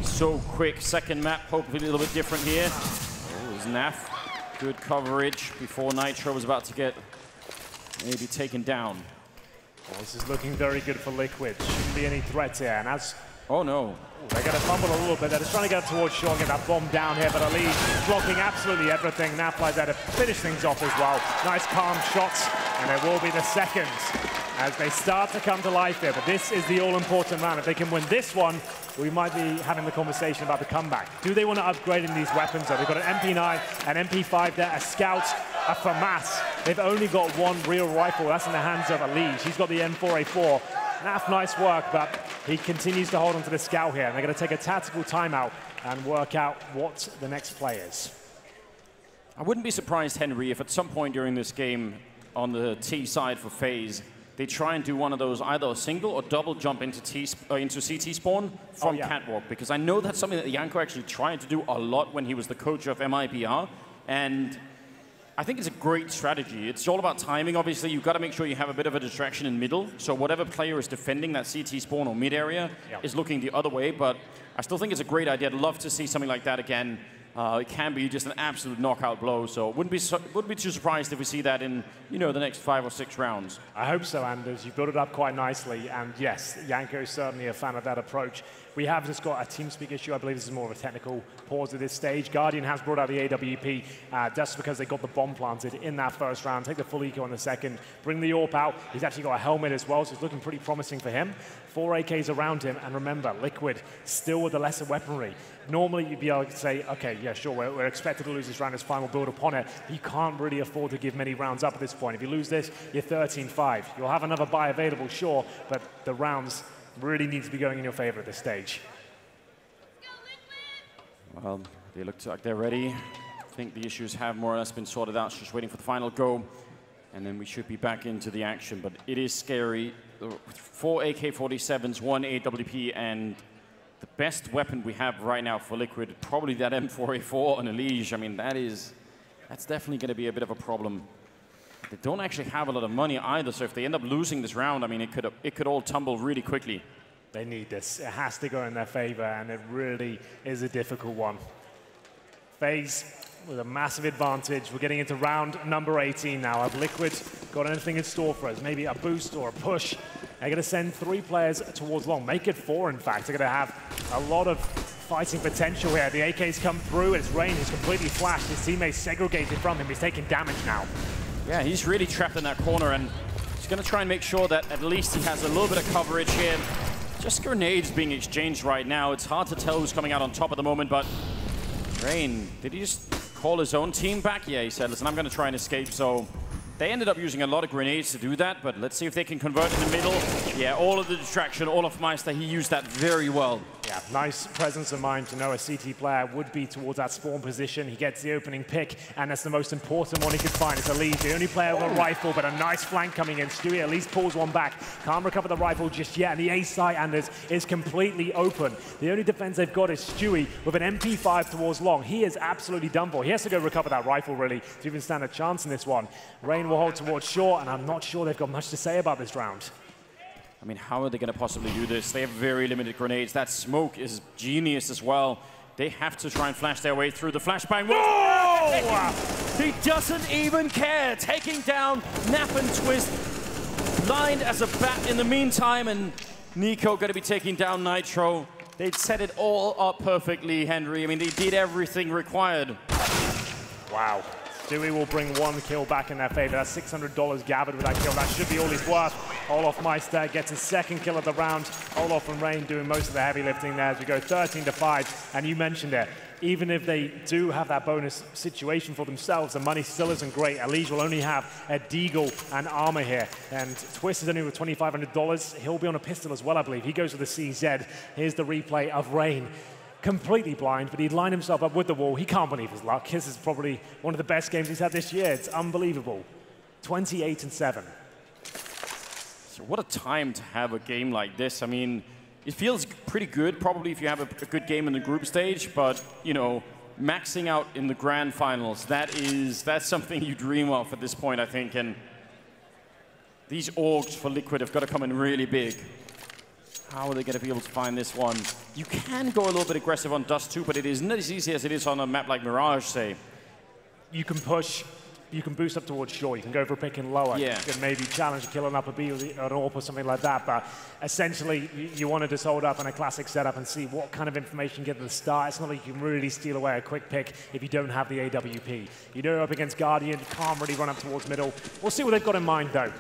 so quick. Second map, hopefully a little bit different here. Oh, it was Naf. Good coverage before Nitro was about to get maybe taken down. Well, this is looking very good for Liquid. Shouldn't be any threats here. And as... Oh, no. They're going to fumble a little bit. They're just trying to get towards Shaw and get that bomb down here, but Ali blocking absolutely everything. Nafly's there to finish things off as well. Nice calm shots, and there will be the second as they start to come to life here. But this is the all-important round. If they can win this one, we might be having the conversation about the comeback. Do they want to upgrade in these weapons, though? They've got an MP9, an MP5 there, a Scout, a FAMAS. They've only got one real rifle. That's in the hands of Ali. She's got the M4A4. Naf, nice work, but he continues to hold on to the Scout here. And they're going to take a tactical timeout and work out what the next play is. I wouldn't be surprised, Henry, if at some point during this game on the T side for FaZe, they try and do one of those, either a single or double jump into CT spawn from Catwalk, because I know that's something that Janko actually tried to do a lot when he was the coach of MIBR, and I think it's a great strategy. It's all about timing, obviously. You've got to make sure you have a bit of a distraction in middle, so whatever player is defending that CT spawn or mid area is looking the other way, but I still think it's a great idea. I'd love to see something like that again. It can be just an absolute knockout blow, so wouldn't be too surprised if we see that in, you know, the next 5 or 6 rounds. I hope so, Anders. You built it up quite nicely, and yes, Janko is certainly a fan of that approach. We have just got a TeamSpeak issue. I believe this is more of a technical pause at this stage. Guardian has brought out the AWP just because they got the bomb planted in that first round. Take the full eco in the second, bring the AWP out. He's actually got a helmet as well, so it's looking pretty promising for him. 4 AKs around him, and remember, Liquid still with the lesser weaponry. Normally, you'd be able to say, okay, yeah, sure, we're expected to lose this round, it's fine, we'll build upon it. You can't really afford to give many rounds up at this point. If you lose this, you're 13-5. You'll have another buy available, sure, but the rounds really need to be going in your favor at this stage. Well, they look like they're ready. I think the issues have more or less been sorted out, just waiting for the final go. And then we should be back into the action, but it is scary. 4 AK-47s, 1 AWP, and the best weapon we have right now for Liquid, probably that M4A4 on Elige. I mean, that's definitely going to be a bit of a problem. They don't actually have a lot of money either, so if they end up losing this round, I mean, it could all tumble really quickly. They need this. It has to go in their favor, and it really is a difficult one. FaZe with a massive advantage. We're getting into round number 18 now. Have Liquid got anything in store for us? Maybe a boost or a push? They're going to send 3 players towards long. Make it 4, in fact. They're going to have a lot of fighting potential here. The AKs come through. It's Rain. He's completely flashed. His teammates segregated from him. He's taking damage now. Yeah, he's really trapped in that corner, and he's going to try and make sure that at least he has a little bit of coverage here. Just grenades being exchanged right now. It's hard to tell who's coming out on top at the moment, but Rain, did he just call his own team back? Yeah, he said, listen, I'm going to try and escape. So they ended up using a lot of grenades to do that, but let's see if they can convert in the middle. Yeah, all of the distraction, all of Meister, he used that very well. Yeah, nice presence of mind to know a CT player would be towards that spawn position. He gets the opening pick, and that's the most important one he could find. It's Elise, the only player with a rifle, but a nice flank coming in. Stewie at least pulls one back. Can't recover the rifle just yet, and the A site, Anders, is completely open. The only defense they've got is Stewie with an MP5 towards long. He is absolutely done for. He has to go recover that rifle, really, to even stand a chance in this one. Rain will hold towards short, and I'm not sure they've got much to say about this round. I mean, how are they going to possibly do this? They have very limited grenades. That smoke is genius as well. They have to try and flash their way through the flashbang. Whoa! He doesn't even care. Taking down Nap and Twist. Blind as a bat in the meantime, and Nico going to be taking down Nitro. They'd set it all up perfectly, Henry. I mean, they did everything required. Wow. Stewie will bring one kill back in their favor. That's $600 gathered with that kill. That should be all he's worth. Olaf Meister gets his second kill of the round. Olaf and Rain doing most of the heavy lifting there as we go 13-5. And you mentioned it. Even if they do have that bonus situation for themselves, the money still isn't great. Elige will only have a deagle and armor here. And Twist is only with $2,500. He'll be on a pistol as well, I believe. He goes with the CZ. Here's the replay of Rain. Completely blind, but he'd line himself up with the wall. He can't believe his luck. His is probably one of the best games he's had this year. It's unbelievable. 28-7. So what a time to have a game like this. I mean, it feels pretty good, probably if you have a good game in the group stage, but, you know, maxing out in the grand finals, that's something you dream of at this point, I think. And these orgs for Liquid have got to come in really big. How are they going to be able to find this one? You can go a little bit aggressive on Dust too, but it isn't as easy as it is on a map like Mirage, say. You can push, you can boost up towards shore, you can go for a pick and lower. Yeah. You can maybe challenge a kill on upper B or an AWP or something like that, but essentially you want to just hold up in a classic setup and see what kind of information you get at the start. It's not like you can really steal away a quick pick if you don't have the AWP. You know, up against Guardian, you can't really run up towards middle. We'll see what they've got in mind though.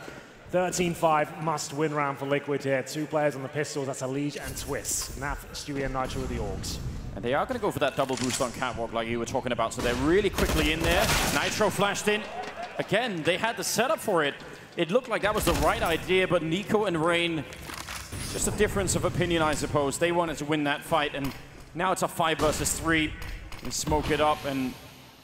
13-5, must-win round for Liquid here. Two players on the pistols, that's Elige and Twist. Naf, Stewie, and Nitro with the Orgs. And they are going to go for that double boost on Catwalk like you were talking about, so they're really quickly in there. Nitro flashed in. Again, they had the setup for it. It looked like that was the right idea, but Nico and Rain, just a difference of opinion, I suppose. They wanted to win that fight, and now it's a 5 versus 3. And smoke it up, and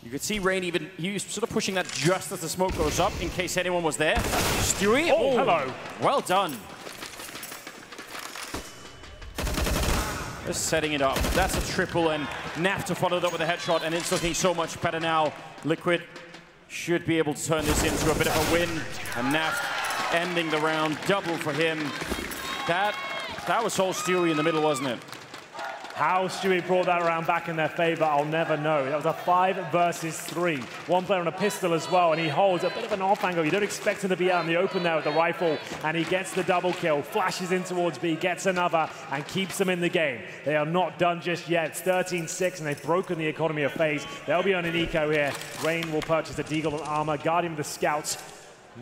you could see Rain even, he was sort of pushing that just as the smoke goes up in case anyone was there. Stewie, oh, hello. Well done. Just setting it up. That's a triple, and Naf to follow that with a headshot, and it's looking so much better now. Liquid should be able to turn this into a bit of a win, and Naf ending the round, double for him. That was all Stewie in the middle, wasn't it? How Stewie brought that around back in their favor, I'll never know. That was a 5 versus 3. One player on a pistol as well, and he holds a bit of an off angle. You don't expect him to be out in the open there with the rifle, and he gets the double kill, flashes in towards B, gets another, and keeps them in the game. They are not done just yet. It's 13-6, and they've broken the economy of FaZe. They'll be on an eco here. Rain will purchase the deagle and armor, Guardian with the scouts.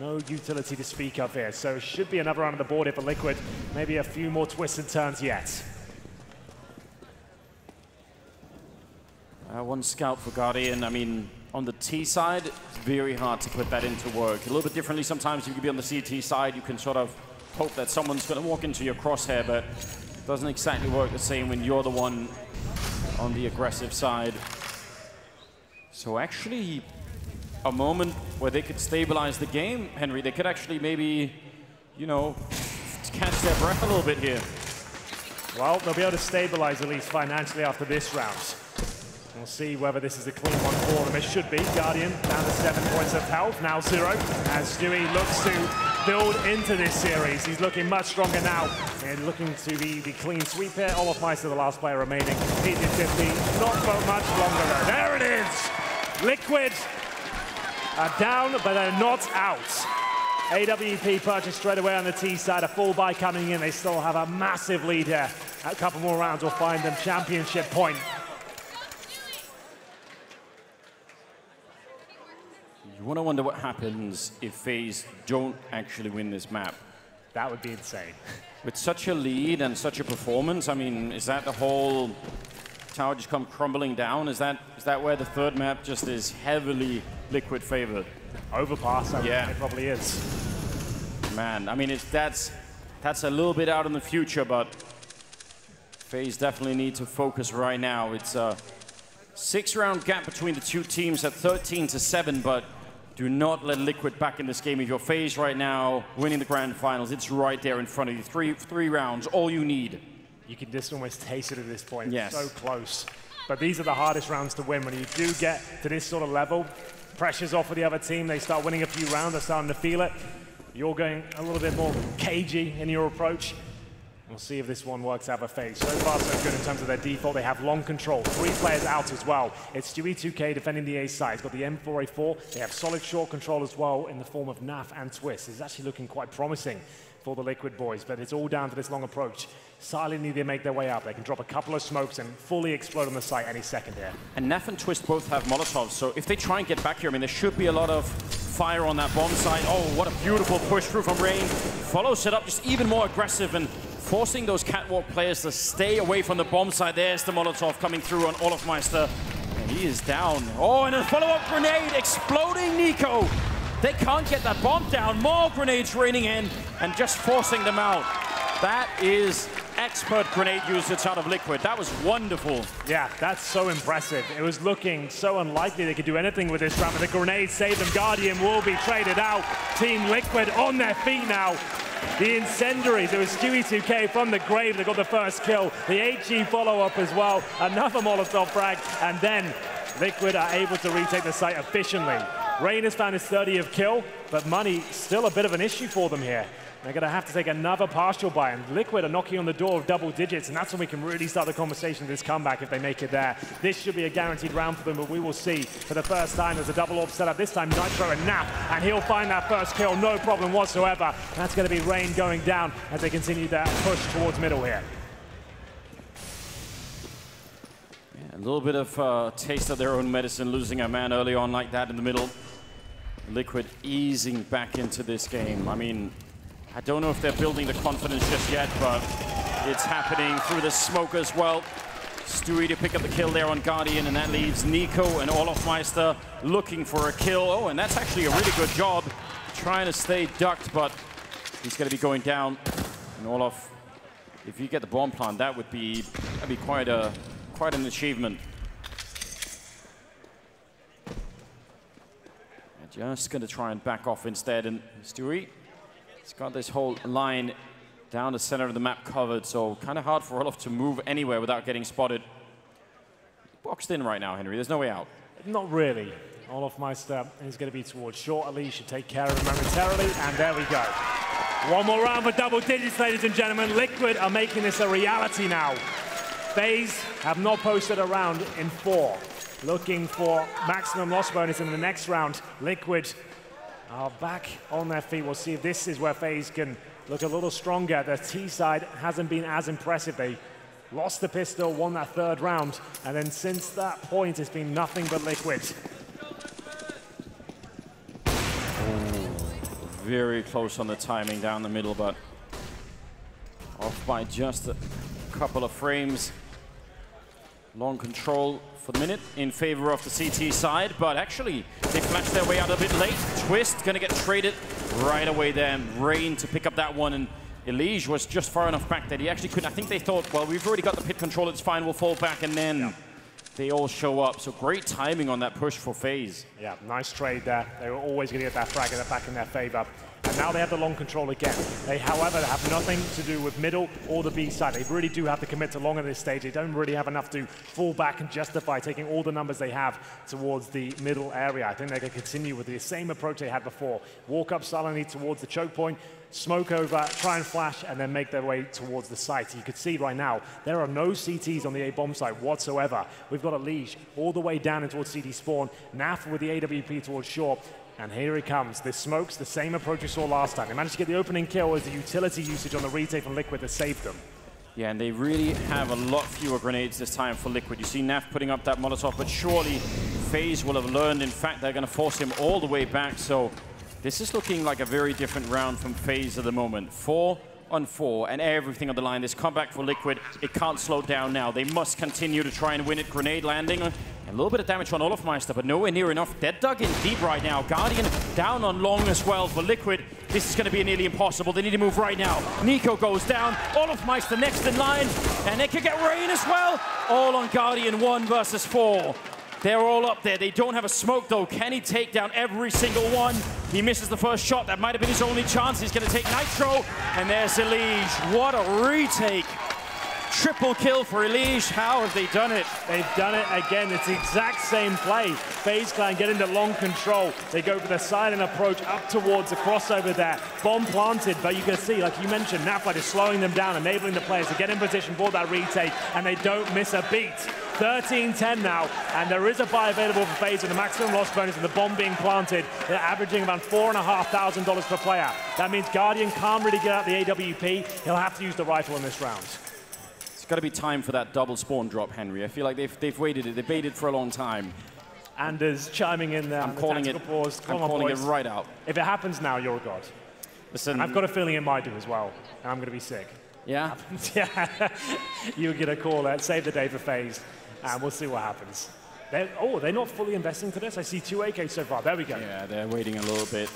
No utility to speak of here, so it should be another round on the board here for Liquid. Maybe a few more twists and turns yet. One scout for Guardian. I mean, on the T side, it's very hard to put that into work. A little bit differently sometimes. You can be on the CT side. You can sort of hope that someone's going to walk into your crosshair, but it doesn't exactly work the same when you're the one on the aggressive side. So actually, a moment where they could stabilize the game, Henry. They could actually maybe, you know, catch their breath a little bit here. Well, they'll be able to stabilize at least financially after this round. We'll see whether this is a clean one for them. It should be. Guardian down to 7 points of health, now 0. As Stewie looks to build into this series. He's looking much stronger now. And looking to be the clean sweep here. Olaf Meister, the last player remaining. He's in 50. Not for much longer though. There it is! Liquid are down, but they're not out. AWP purchased straight away on the T side. A full buy coming in. They still have a massive lead here. A couple more rounds will find them championship point. You want to wonder what happens if FaZe don't actually win this map. That would be insane. With such a lead and such a performance, I mean, is that the whole tower just come crumbling down? Is that where the third map just is heavily Liquid favored? Overpass, yeah, it probably is. Man, I mean, that's a little bit out in the future, but FaZe definitely need to focus right now. It's a 6-round gap between the two teams at 13-7, but do not let Liquid back in this game. If you're FaZe right now, winning the grand finals, it's right there in front of you. Three rounds, all you need. You can just almost taste it at this point. Yes. So close. But these are the hardest rounds to win. When you do get to this sort of level, pressure's off for the other team. They start winning a few rounds. They're starting to feel it. You're going a little bit more cagey in your approach. We'll see if this one works out for FaZe. So far, so good in terms of their default. They have long control. 3 players out as well. It's Stewie2K defending the A side. He's got the M4A4. They have solid short control as well in the form of Naf and Twist. It's actually looking quite promising for the Liquid boys, but it's all down to this long approach. Silently, they make their way up. They can drop a couple of smokes and fully explode on the site any second here. And Naf and Twist both have Molotovs, so if they try and get back here, I mean, there should be a lot of fire on that bomb site. Oh, what a beautiful push through from Rain. Follows it up, just even more aggressive and forcing those catwalk players to stay away from the bomb site. There's the Molotov coming through on Olofmeister, and he is down. Oh, and a follow-up grenade exploding Nico. They can't get that bomb down. More grenades raining in and just forcing them out. That is expert grenade usage out of Liquid. That was wonderful. Yeah, that's so impressive. It was looking so unlikely they could do anything with this round, but the grenade saved them. Guardian will be traded out. Team Liquid on their feet now. The incendiaries, it was Stewie2K from the grave that got the first kill. The HG follow-up as well. Another Molotov frag, and then Liquid are able to retake the site efficiently. Rain has found his 30th kill, but money still a bit of an issue for them here. They're going to have to take another partial buy, and Liquid are knocking on the door of double digits, and that's when we can really start the conversation of this comeback if they make it there. This should be a guaranteed round for them, but we will see for the first time there's a double AWP setup. This time Nitro and Nap, and he'll find that first kill, no problem whatsoever. That's going to be Rain going down as they continue their push towards middle here. A little bit of taste of their own medicine, losing a man early on like that in the middle. Liquid easing back into this game. I mean, I don't know if they're building the confidence just yet, but it's happening through the smoke as well. Stewie to pick up the kill there on Guardian, and that leaves Nico and Olofmeister looking for a kill. Oh, and that's actually a really good job trying to stay ducked, but he's going to be going down. And Olof, if you get the bomb plant, that'd be quite an achievement. Just going to try and back off instead, and Stewie, he's got this whole line down the center of the map covered, so kind of hard for Olof to move anywhere without getting spotted. Boxed in right now, Henry. There's no way out. Not really. Olofmeister is going to be towards short. Ali should take care of him momentarily, and there we go. One more round for double digits, ladies and gentlemen. Liquid are making this a reality now. FaZe have not posted a round in 4. Looking for maximum loss bonus in the next round. Liquid are back on their feet. We'll see if this is where FaZe can look a little stronger. The T side hasn't been as impressive. They lost the pistol, won that 3rd round, and then since that point, it's been nothing but Liquid. Very close on the timing down the middle, but off by just a couple of frames. Long control for the minute in favor of the CT side, but actually they flashed their way out a bit late. Twist gonna get traded right away there, and Rain to pick up that one, and Elige was just far enough back that he actually couldn't. I think they thought, well, we've already got the pit control, it's fine, we'll fall back, and then they all show up. So great timing on that push for FaZe. Yeah, nice trade there. They were always gonna get that frag back in their favor. And now they have the long control again. They, however, have nothing to do with middle or the B side. They really do have to commit to long at this stage. They don't really have enough to fall back and justify taking all the numbers they have towards the middle area. I think they're going to continue with the same approach they had before. Walk up silently towards the choke point, smoke over, try and flash, and then make their way towards the site. You can see right now, there are no CTs on the A bomb site whatsoever. We've got Elige all the way down and towards CT spawn. Naf with the AWP towards short. And here he comes. This smoke's the same approach we saw last time. They managed to get the opening kill as the utility usage on the retake from Liquid that saved them. Yeah, and they really have a lot fewer grenades this time for Liquid. You see Naf putting up that Molotov, but surely FaZe will have learned. In fact, they're going to force him all the way back. So this is looking like a very different round from FaZe at the moment. 4 on 4 and everything on the line. This comeback for Liquid, it can't slow down now. They must continue to try and win it. Grenade landing. A little bit of damage on Olofmeister, but nowhere near enough. They're dug in deep right now. Guardian down on long as well for Liquid. This is going to be nearly impossible. They need to move right now. Nico goes down. Olofmeister next in line. And they could get Rain as well. All on Guardian 1 versus 4. They're all up there. They don't have a smoke, though. Can he take down every single one? He misses the first shot. That might have been his only chance. He's going to take Nitro. And there's Elige. What a retake. Triple kill for Elige. How have they done it? They've done it again. It's the exact same play. FaZe Clan get into long control. They go for the silent approach up towards the crossover there. Bomb planted, but you can see, like you mentioned, Naflight is slowing them down, enabling the players to get in position for that retake, and they don't miss a beat. 13-10 now, and there is a buy available for FaZe with the maximum loss bonus and the bomb being planted. They're averaging around $4,500 per player. That means Guardian can't really get out the AWP. He'll have to use the rifle in this round. It's got to be time for that double spawn drop, Henry. I feel like they've waited it. They've waited for a long time. Anders chiming in there. I'm calling it. I'm calling it right out. If it happens now, you're a god. Listen, I've got a feeling it might do as well, and I'm going to be sick. Yeah? Yeah. You get a call at Save the Day for FaZe, and we'll see what happens. They're not fully investing to this. I see 2 AKs so far. There we go. Yeah, they're waiting a little bit.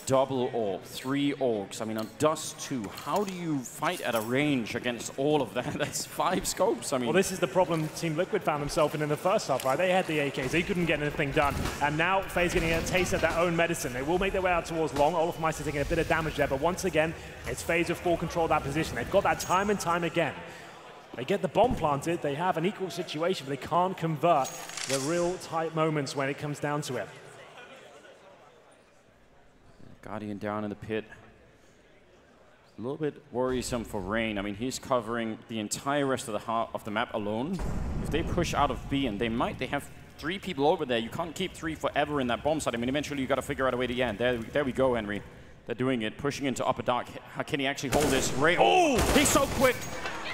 Double orc, 3 orcs. I mean, on Dust 2, how do you fight at a range against all of that? That's 5 scopes. I mean, well, this is the problem Team Liquid found themselves in the first half, right? They had the AKs. They couldn't get anything done. And now FaZe getting a taste of their own medicine. They will make their way out towards long. Olofmeister taking a bit of damage there. But once again, it's FaZe with full control of that position. They've got that time and time again. They get the bomb planted. They have an equal situation, but they can't convert the real tight moments when it comes down to it. Guardian down in the pit. A little bit worrisome for Rain. I mean, he's covering the entire rest of the map alone. If they push out of B, and they have 3 people over there. You can't keep 3 forever in that bomb site. I mean, eventually you got to figure out a way to end. There we go, Henry. They're doing it, pushing into upper dark. How can he actually hold this? Rain. Oh, he's so quick.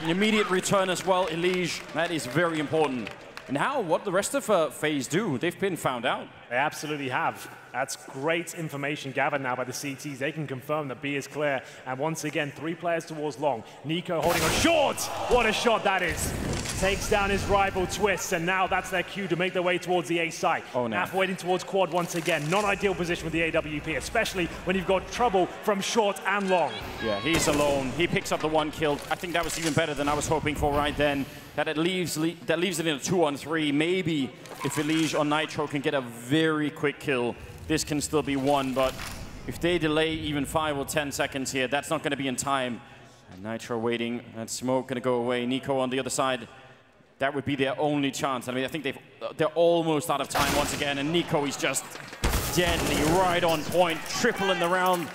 An immediate return as well, Elige. That is very important. And now, what the rest of FaZe do? They've been found out. They absolutely have. That's great information gathered now by the CTs. They can confirm that B is clear. And once again, 3 players towards long. Nico holding on short. What a shot that is. Takes down his rival Twist, and now that's their cue to make their way towards the A site. Oh, no. Naf waiting towards quad once again. Non-ideal position with the AWP, especially when you've got trouble from short and long. Yeah, he's alone. He picks up the 1 kill. I think that was even better than I was hoping for right then. That leaves it in a 2-on-3. Maybe if Elige on Nitro can get a very quick kill, this can still be 1, but if they delay even 5 or 10 seconds here, that's not going to be in time. And Nitro waiting, and smoke going to go away. Nico on the other side, that would be their only chance. I mean, I think they're almost out of time once again, and Nico is just deadly, right on point, triple in the round.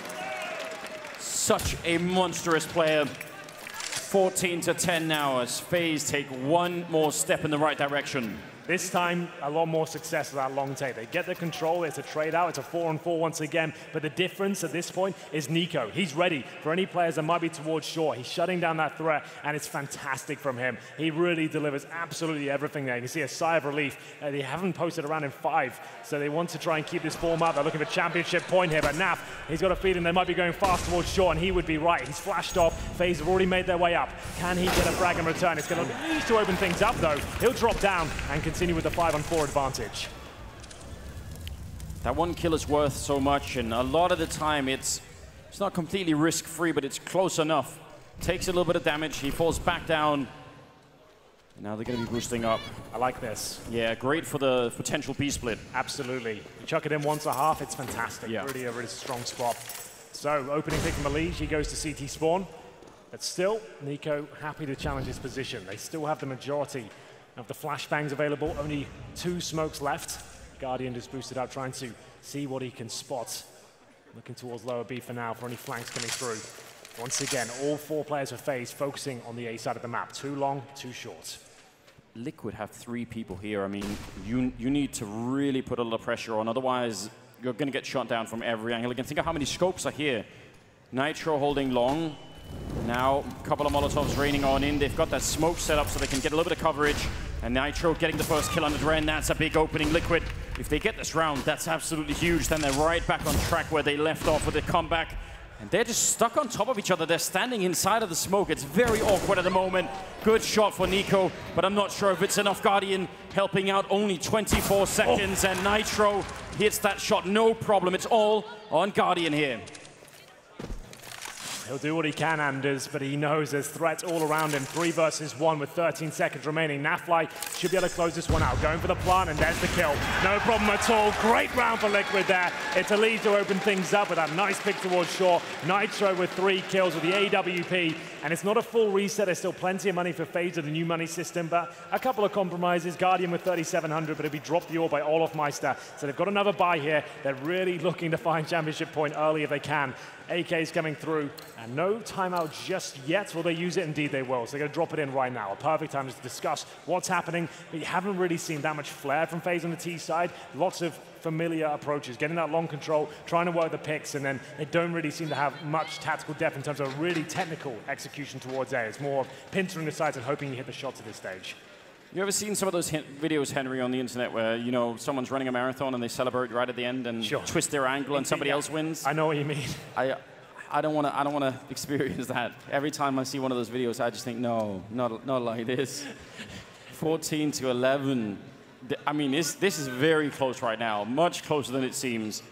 Such a monstrous player. 14-10 now as FaZe take 1 more step in the right direction. This time, a lot more success with that long take. They get the control, it's a trade out, it's a 4-on-4 once again, but the difference at this point is Nico. He's ready for any players that might be towards short. He's shutting down that threat, and it's fantastic from him. He really delivers absolutely everything there. You can see a sigh of relief. They haven't posted around in 5, so they want to try and keep this form up. They're looking for championship point here, but Naf, he's got a feeling they might be going fast towards short, and he would be right. He's flashed off. FaZe have already made their way up. Can he get a frag in return? It's going to need to open things up, though. He'll drop down and continue with the 5-on-4 advantage. That 1 kill is worth so much, and a lot of the time it's not completely risk-free, but it's close enough. Takes a little bit of damage, he falls back down. And now they're going to be boosting up. I like this. Yeah, great for the potential B-split. Absolutely. You chuck it in once a half, it's fantastic. Yeah. Really a really strong spot. So, opening pick from Elige, he goes to CT spawn. But still, Nico happy to challenge his position. They still have the majority of the flashbangs available, only 2 smokes left. Guardian just boosted up, trying to see what he can spot. Looking towards lower B for now, for any flanks coming through. Once again, all 4 players of FaZe focusing on the A side of the map. 2 long, 2 short. Liquid have 3 people here. I mean, you need to really put a lot of pressure on, otherwise you're going to get shot down from every angle. Again, think of how many scopes are here. Nitro holding long. Now, a couple of Molotovs raining on in. They've got that smoke set up so they can get a little bit of coverage. And Nitro getting the first kill on the Dren. That's a big opening. Liquid, if they get this round, that's absolutely huge. Then they're right back on track where they left off with the comeback. And they're just stuck on top of each other. They're standing inside of the smoke. It's very awkward at the moment. Good shot for Nico, but I'm not sure if it's enough. Guardian helping out, only 24 seconds. And Nitro hits that shot, no problem. It's all on Guardian here. He'll do what he can, Anders, but he knows there's threats all around him. 3 versus 1 with 13 seconds remaining. Nafly should be able to close this one out. Going for the plant, and there's the kill. No problem at all. Great round for Liquid there. It's a lead to open things up with that nice pick towards shore. Nitro with 3 kills with the AWP, and it's not a full reset. There's still plenty of money for FaZe with the new money system, but a couple of compromises. Guardian with 3,700, but it'll be dropped the ore by Olofmeister. So they've got another buy here. They're really looking to find championship point early if they can. AK's coming through, and no timeout just yet. Will they use it? Indeed they will. So they're going to drop it in right now. A perfect time to discuss what's happening. But you haven't really seen that much flair from FaZe on the T side. Lots of familiar approaches, getting that long control, trying to work the picks, and then they don't really seem to have much tactical depth in terms of really technical execution towards A. It's more of pintering the sides and hoping you hit the shots at this stage. You ever seen some of those videos, Henry, on the internet where, you know, someone's running a marathon and they celebrate right at the end and twist their ankle and somebody else wins? I know what you mean. I don't want to experience that. Every time I see one of those videos, I just think, no, not like this. 14 to 11. I mean, this is very close right now, much closer than it seems.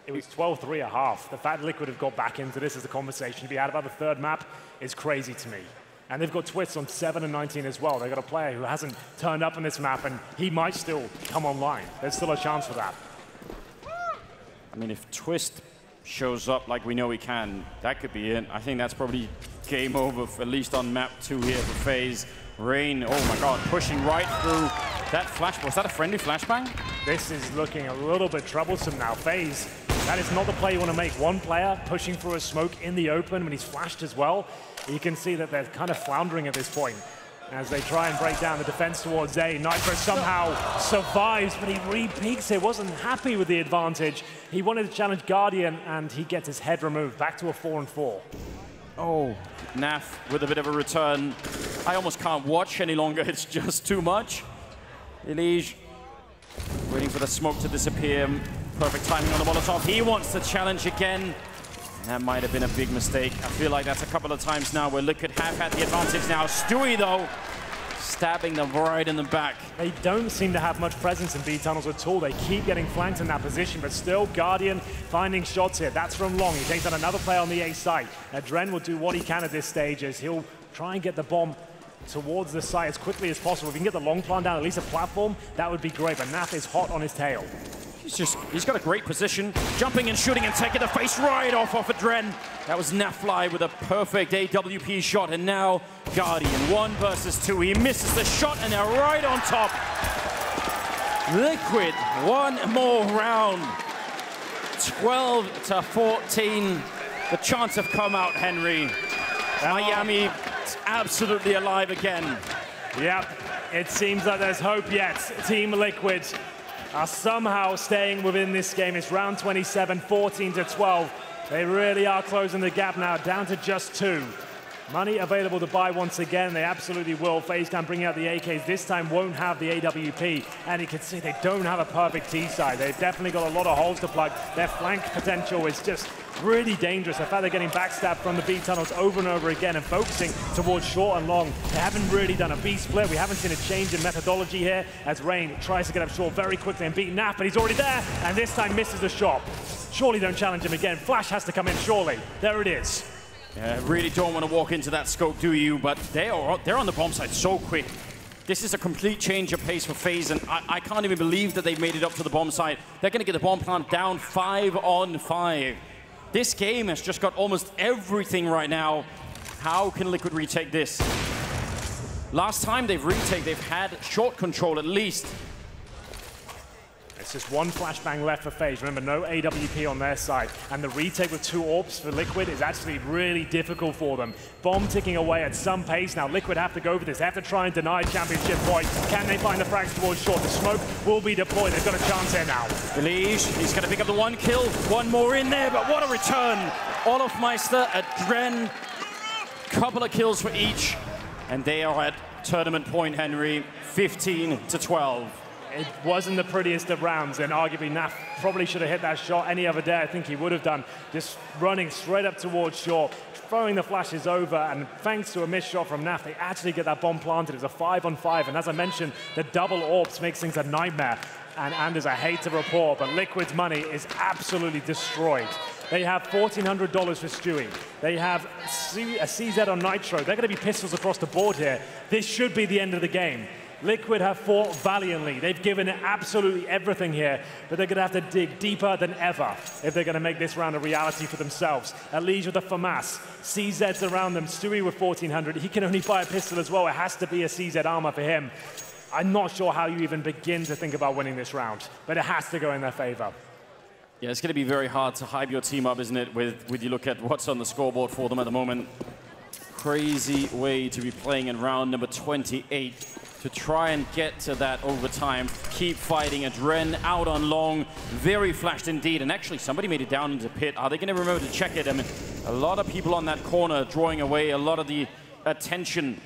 It was 12-3 a half. The fact Liquid have got back into this as a conversation to be had about the third map is crazy to me. And they've got Twist on 7 and 19 as well. They've got a player who hasn't turned up on this map, and he might still come online. There's still a chance for that. I mean, if Twist shows up like we know he can, that could be it. I think that's probably game over, at least on map 2 here for FaZe. Rain, oh my god, pushing right through that flash. Was that a friendly flashbang? This is looking a little bit troublesome now. FaZe, that is not the play you want to make. One player pushing through a smoke in the open when he's flashed as well. You can see that they're kind of floundering at this point as they try and break down the defense towards A. Nitro somehow survives, but he re-peaks it. Wasn't happy with the advantage. He wanted to challenge Guardian, and he gets his head removed. Back to a 4-4. Oh, Naf with a bit of a return. I almost can't watch any longer. It's just too much. Elige waiting for the smoke to disappear. Perfect timing on the Molotov. He wants to challenge again. That might have been a big mistake. I feel like that's a couple of times now where Liquid have had the advantage now. Stewie, though, stabbing them right in the back. They don't seem to have much presence in B tunnels at all. They keep getting flanked in that position, but still Guardian finding shots here. That's from Long. He takes out another player on the A side. Dren will do what he can at this stage as he'll try and get the bomb towards the site as quickly as possible. If he can get the long plant down, at least a platform, that would be great. But Naf is hot on his tail. He's got a great position, jumping and shooting and taking the face right off of Dren. That was Nafly with a perfect AWP shot, and now Guardian 1 versus 2. He misses the shot, and they're right on top. Liquid, one more round. 12 to 14. The chance have come out, Henry. Miami is absolutely alive again. Yep, it seems like there's hope yet. Team Liquid are somehow staying within this game. It's round 27, 14 to 12. They really are closing the gap now, down to just 2. Money available to buy once again. They absolutely will. FaZe can bring out the AKs. This time won't have the AWP. And you can see they don't have a perfect T side. They've definitely got a lot of holes to plug. Their flank potential is just really dangerous. The fact they're getting backstabbed from the B tunnels over and over again and focusing towards short and long. They haven't really done a B split. We haven't seen a change in methodology here as Rain tries to get up short very quickly and beat Naf, but he's already there, and this time misses the shot. Surely don't challenge him again. Flash has to come in, surely. There it is. Yeah, really don't want to walk into that scope, do you? But they're on the bomb site so quick. This is a complete change of pace for FaZe, and I can't even believe that they've made it up to the bomb site. They're going to get the bomb plant down 5 on 5. This game has just got almost everything right now. How can Liquid retake this? Last time they've had short control at least. It's just one flashbang left for FaZe. Remember, no AWP on their side. And the retake with 2 AWPs for Liquid is actually really difficult for them. Bomb ticking away at some pace. Now, Liquid have to go for this. They have to try and deny championship point. Can they find the frags towards short? The smoke will be deployed. They've got a chance here now. Elige, he's going to pick up the 1 kill. 1 more in there, but what a return. Olofmeister, Dren, couple of kills for each. And they are at tournament point, Henry, 15 to 12. It wasn't the prettiest of rounds, and arguably Naf probably should have hit that shot any other day. I think he would have done. Just running straight up towards short, throwing the flashes over, and thanks to a missed shot from Naf, they actually get that bomb planted. It was a 5 on 5, and as I mentioned, the double AWPs makes things a nightmare. And Anders, I hate to report, but Liquid's money is absolutely destroyed. They have $1,400 for Stewie. They have a CZ on Nitro. They're going to be pistols across the board here. This should be the end of the game. Liquid have fought valiantly. They've given it absolutely everything here, but they're going to have to dig deeper than ever if they're going to make this round a reality for themselves. Elige with the FAMAS, CZ's around them, Stewie with 1,400. He can only buy a pistol as well. It has to be a CZ armor for him. I'm not sure how you even begin to think about winning this round, but it has to go in their favor. Yeah, it's going to be very hard to hype your team up, isn't it, with you look at what's on the scoreboard for them at the moment. Crazy way to be playing in round number 28. To try and get to that overtime, keep fighting. Adren out on long, very flashed indeed. And actually, somebody made it down into pit. Are they going to remember to check it? I mean, a lot of people on that corner drawing away a lot of the attention.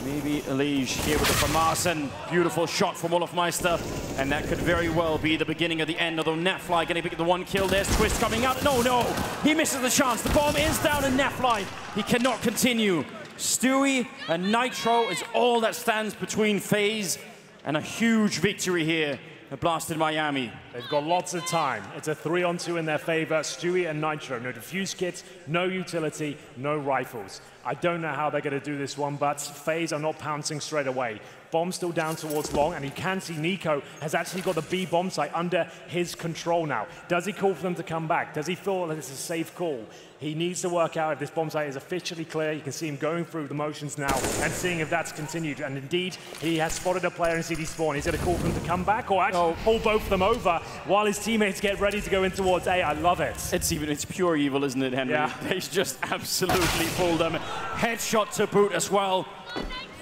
Maybe Elige here with the FAMAS, and beautiful shot from Olofmeister. And that could very well be the beginning of the end, although Nafly going to pick the one kill. There's Twist coming out. No, he misses the chance. The bomb is down in Nafly. He cannot continue. Stewie and Nitro is all that stands between FaZe and a huge victory here at Blasted Miami. They've got lots of time. It's a 3-on-2 in their favor. Stewie and Nitro. No defuse kits, no utility, no rifles. I don't know how they're going to do this one, but FaZe are not pouncing straight away. Bomb still down towards long, and you can see Nico has actually got the B bomb site under his control now. Does he call for them to come back? Does he feel that it's a safe call? He needs to work out if this bomb site is officially clear. You can see him going through the motions now and seeing if that's continued. And indeed, he has spotted a player in CD spawn. He's going to call for them to come back or actually pull both of them over while his teammates get ready to go in towards A. I love it. It's pure evil, isn't it, Henry? Yeah. They just absolutely fooled them. Headshot to boot as well.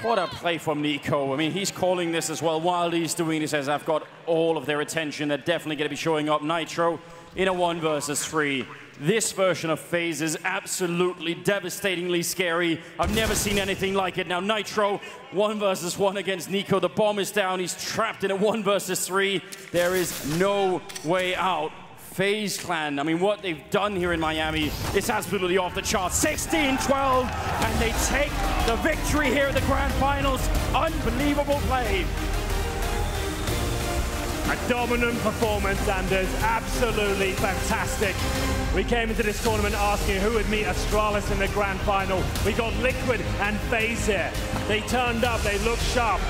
What a play from Nico. I mean, he's calling this as well. While he's doing this, as I've got all of their attention, they're definitely going to be showing up. Nitro in a 1 versus 3. This version of FaZe is absolutely devastatingly scary. I've never seen anything like it. Now Nitro, 1 versus 1 against Nico. The bomb is down. He's trapped in a 1 versus 3. There is no way out. FaZe clan, I mean, what they've done here in Miami is absolutely off the charts. 16-12, and they take the victory here at the Grand Finals. Unbelievable play. A dominant performance, Anders. Absolutely fantastic. We came into this tournament asking who would meet Astralis in the Grand Final. We got Liquid and FaZe here. They turned up, they looked sharp.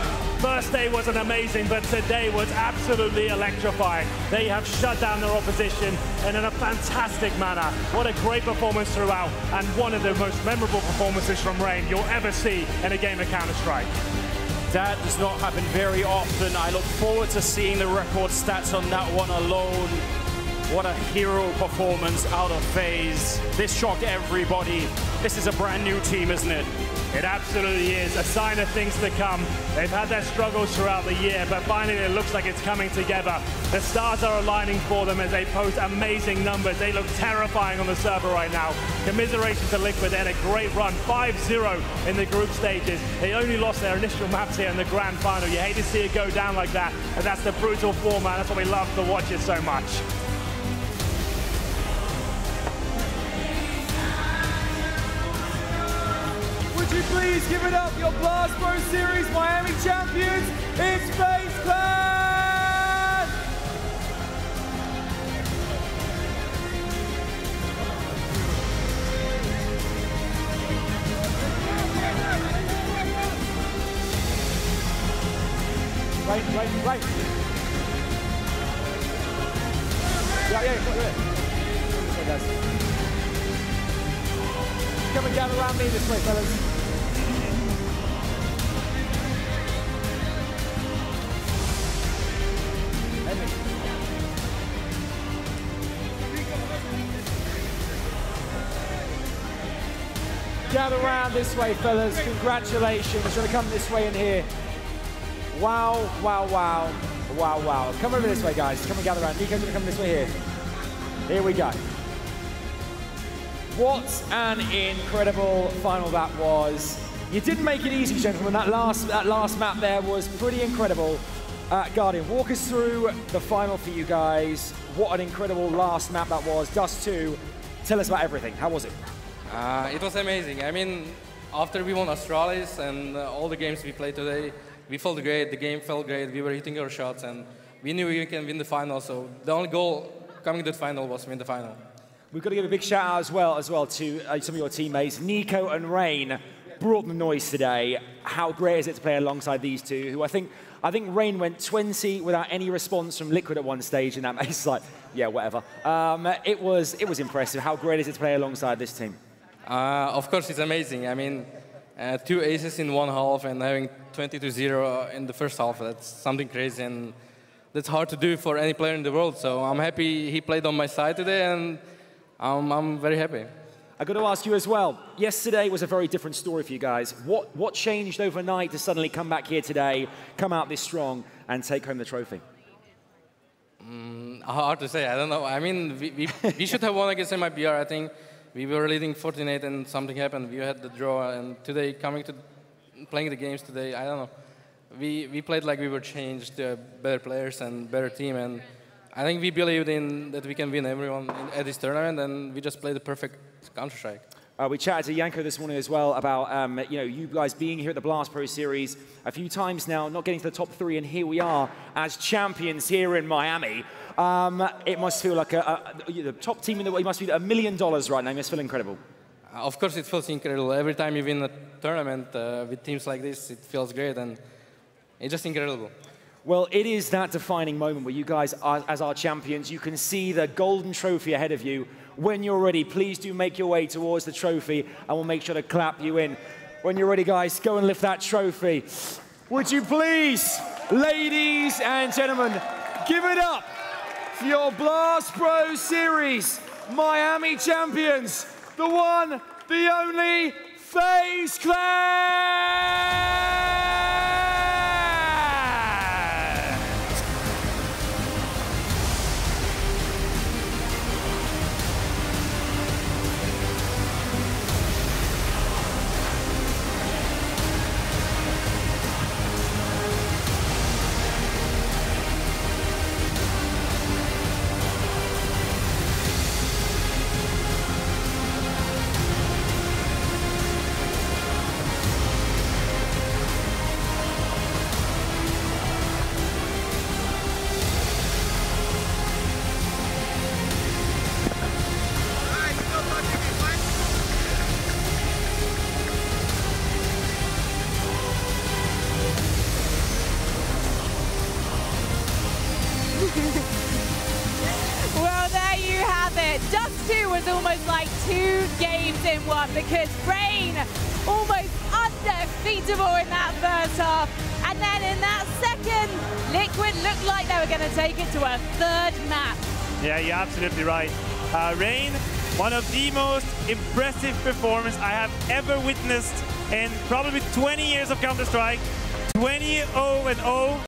First day wasn't amazing, but today was absolutely electrifying. They have shut down their opposition and in a fantastic manner. What a great performance throughout, and one of the most memorable performances from Rain you'll ever see in a game of Counter-Strike. That does not happen very often. I look forward to seeing the record stats on that one alone. What a hero performance out of FaZe. This shocked everybody. This is a brand new team, isn't it? It absolutely is, a sign of things to come. They've had their struggles throughout the year, but finally it looks like it's coming together. The stars are aligning for them as they post amazing numbers. They look terrifying on the server right now. Commiserations to Liquid, they had a great run, 5-0 in the group stages. They only lost their initial maps here in the Grand Final. You hate to see it go down like that, and that's the brutal format. That's what we love to watch it so much. Would you please give it up, your Blast Pro Series Miami champions? It's FaZe Clan! Right. Yeah, go ahead. Okay, guys. Come and gather around me this way, fellas. Gather around this way, fellas. Congratulations. We're going to come this way in here. Wow. Come over this way, guys. Come and gather around. Nico's going to come this way here. Here we go. What an incredible final that was. You didn't make it easy, gentlemen. That last map there was pretty incredible. Guardian, walk us through the final for you guys. What an incredible last map that was. Dust 2. Tell us about everything. How was it? It was amazing. I mean, after we won Astralis and all the games we played today, we felt great. The game felt great. We were hitting our shots, and we knew we can win the final. So the only goal coming to the final was win the final. We've got to give a big shout out as well to some of your teammates. Nico and Rain brought the noise today. How great is it to play alongside these two, who I think Rain went 20 without any response from Liquid at one stage, and that it's like, yeah, whatever. It was impressive. How great is it to play alongside this team? Of course, it's amazing. I mean, 2 aces in one half and having 20-0 in the first half, that's something crazy, and that's hard to do for any player in the world. So I'm happy he played on my side today, and I'm very happy. I got to ask you as well. Yesterday was a very different story for you guys. What changed overnight to suddenly come back here today, come out this strong, and take home the trophy? Hard to say. I don't know. I mean, we should have won against MIBR. I think we were leading 14-8, and something happened. We had the draw, and today playing the games today, I don't know. We played like we were changed, better players and better team, and I think we believed in that we can win everyone at this tournament, and we just played the perfect Counter-Strike. We chatted to Janko this morning as well about you guys being here at the Blast Pro Series a few times now, not getting to the top 3, and here we are as champions here in Miami. It must feel like the top team in the world. It must be $1 million right now. It must feel incredible. Of course, it feels incredible. Every time you win a tournament with teams like this, it feels great, and it's just incredible. Well, it is that defining moment where you guys, as our champions, you can see the golden trophy ahead of you. When you're ready, please do make your way towards the trophy, and we'll make sure to clap you in. When you're ready, guys, go and lift that trophy. Would you please, ladies and gentlemen, give it up for your Blast Pro Series Miami champions, the one, the only FaZe Clan! Well, there you have it. Dust 2 was almost like 2 games in one, because Rain almost undefeatable in that first half. And then in that second, Liquid looked like they were going to take it to a 3rd map. Yeah, you're absolutely right. Rain, one of the most impressive performances I have ever witnessed in probably 20 years of Counter-Strike. 20-0-0.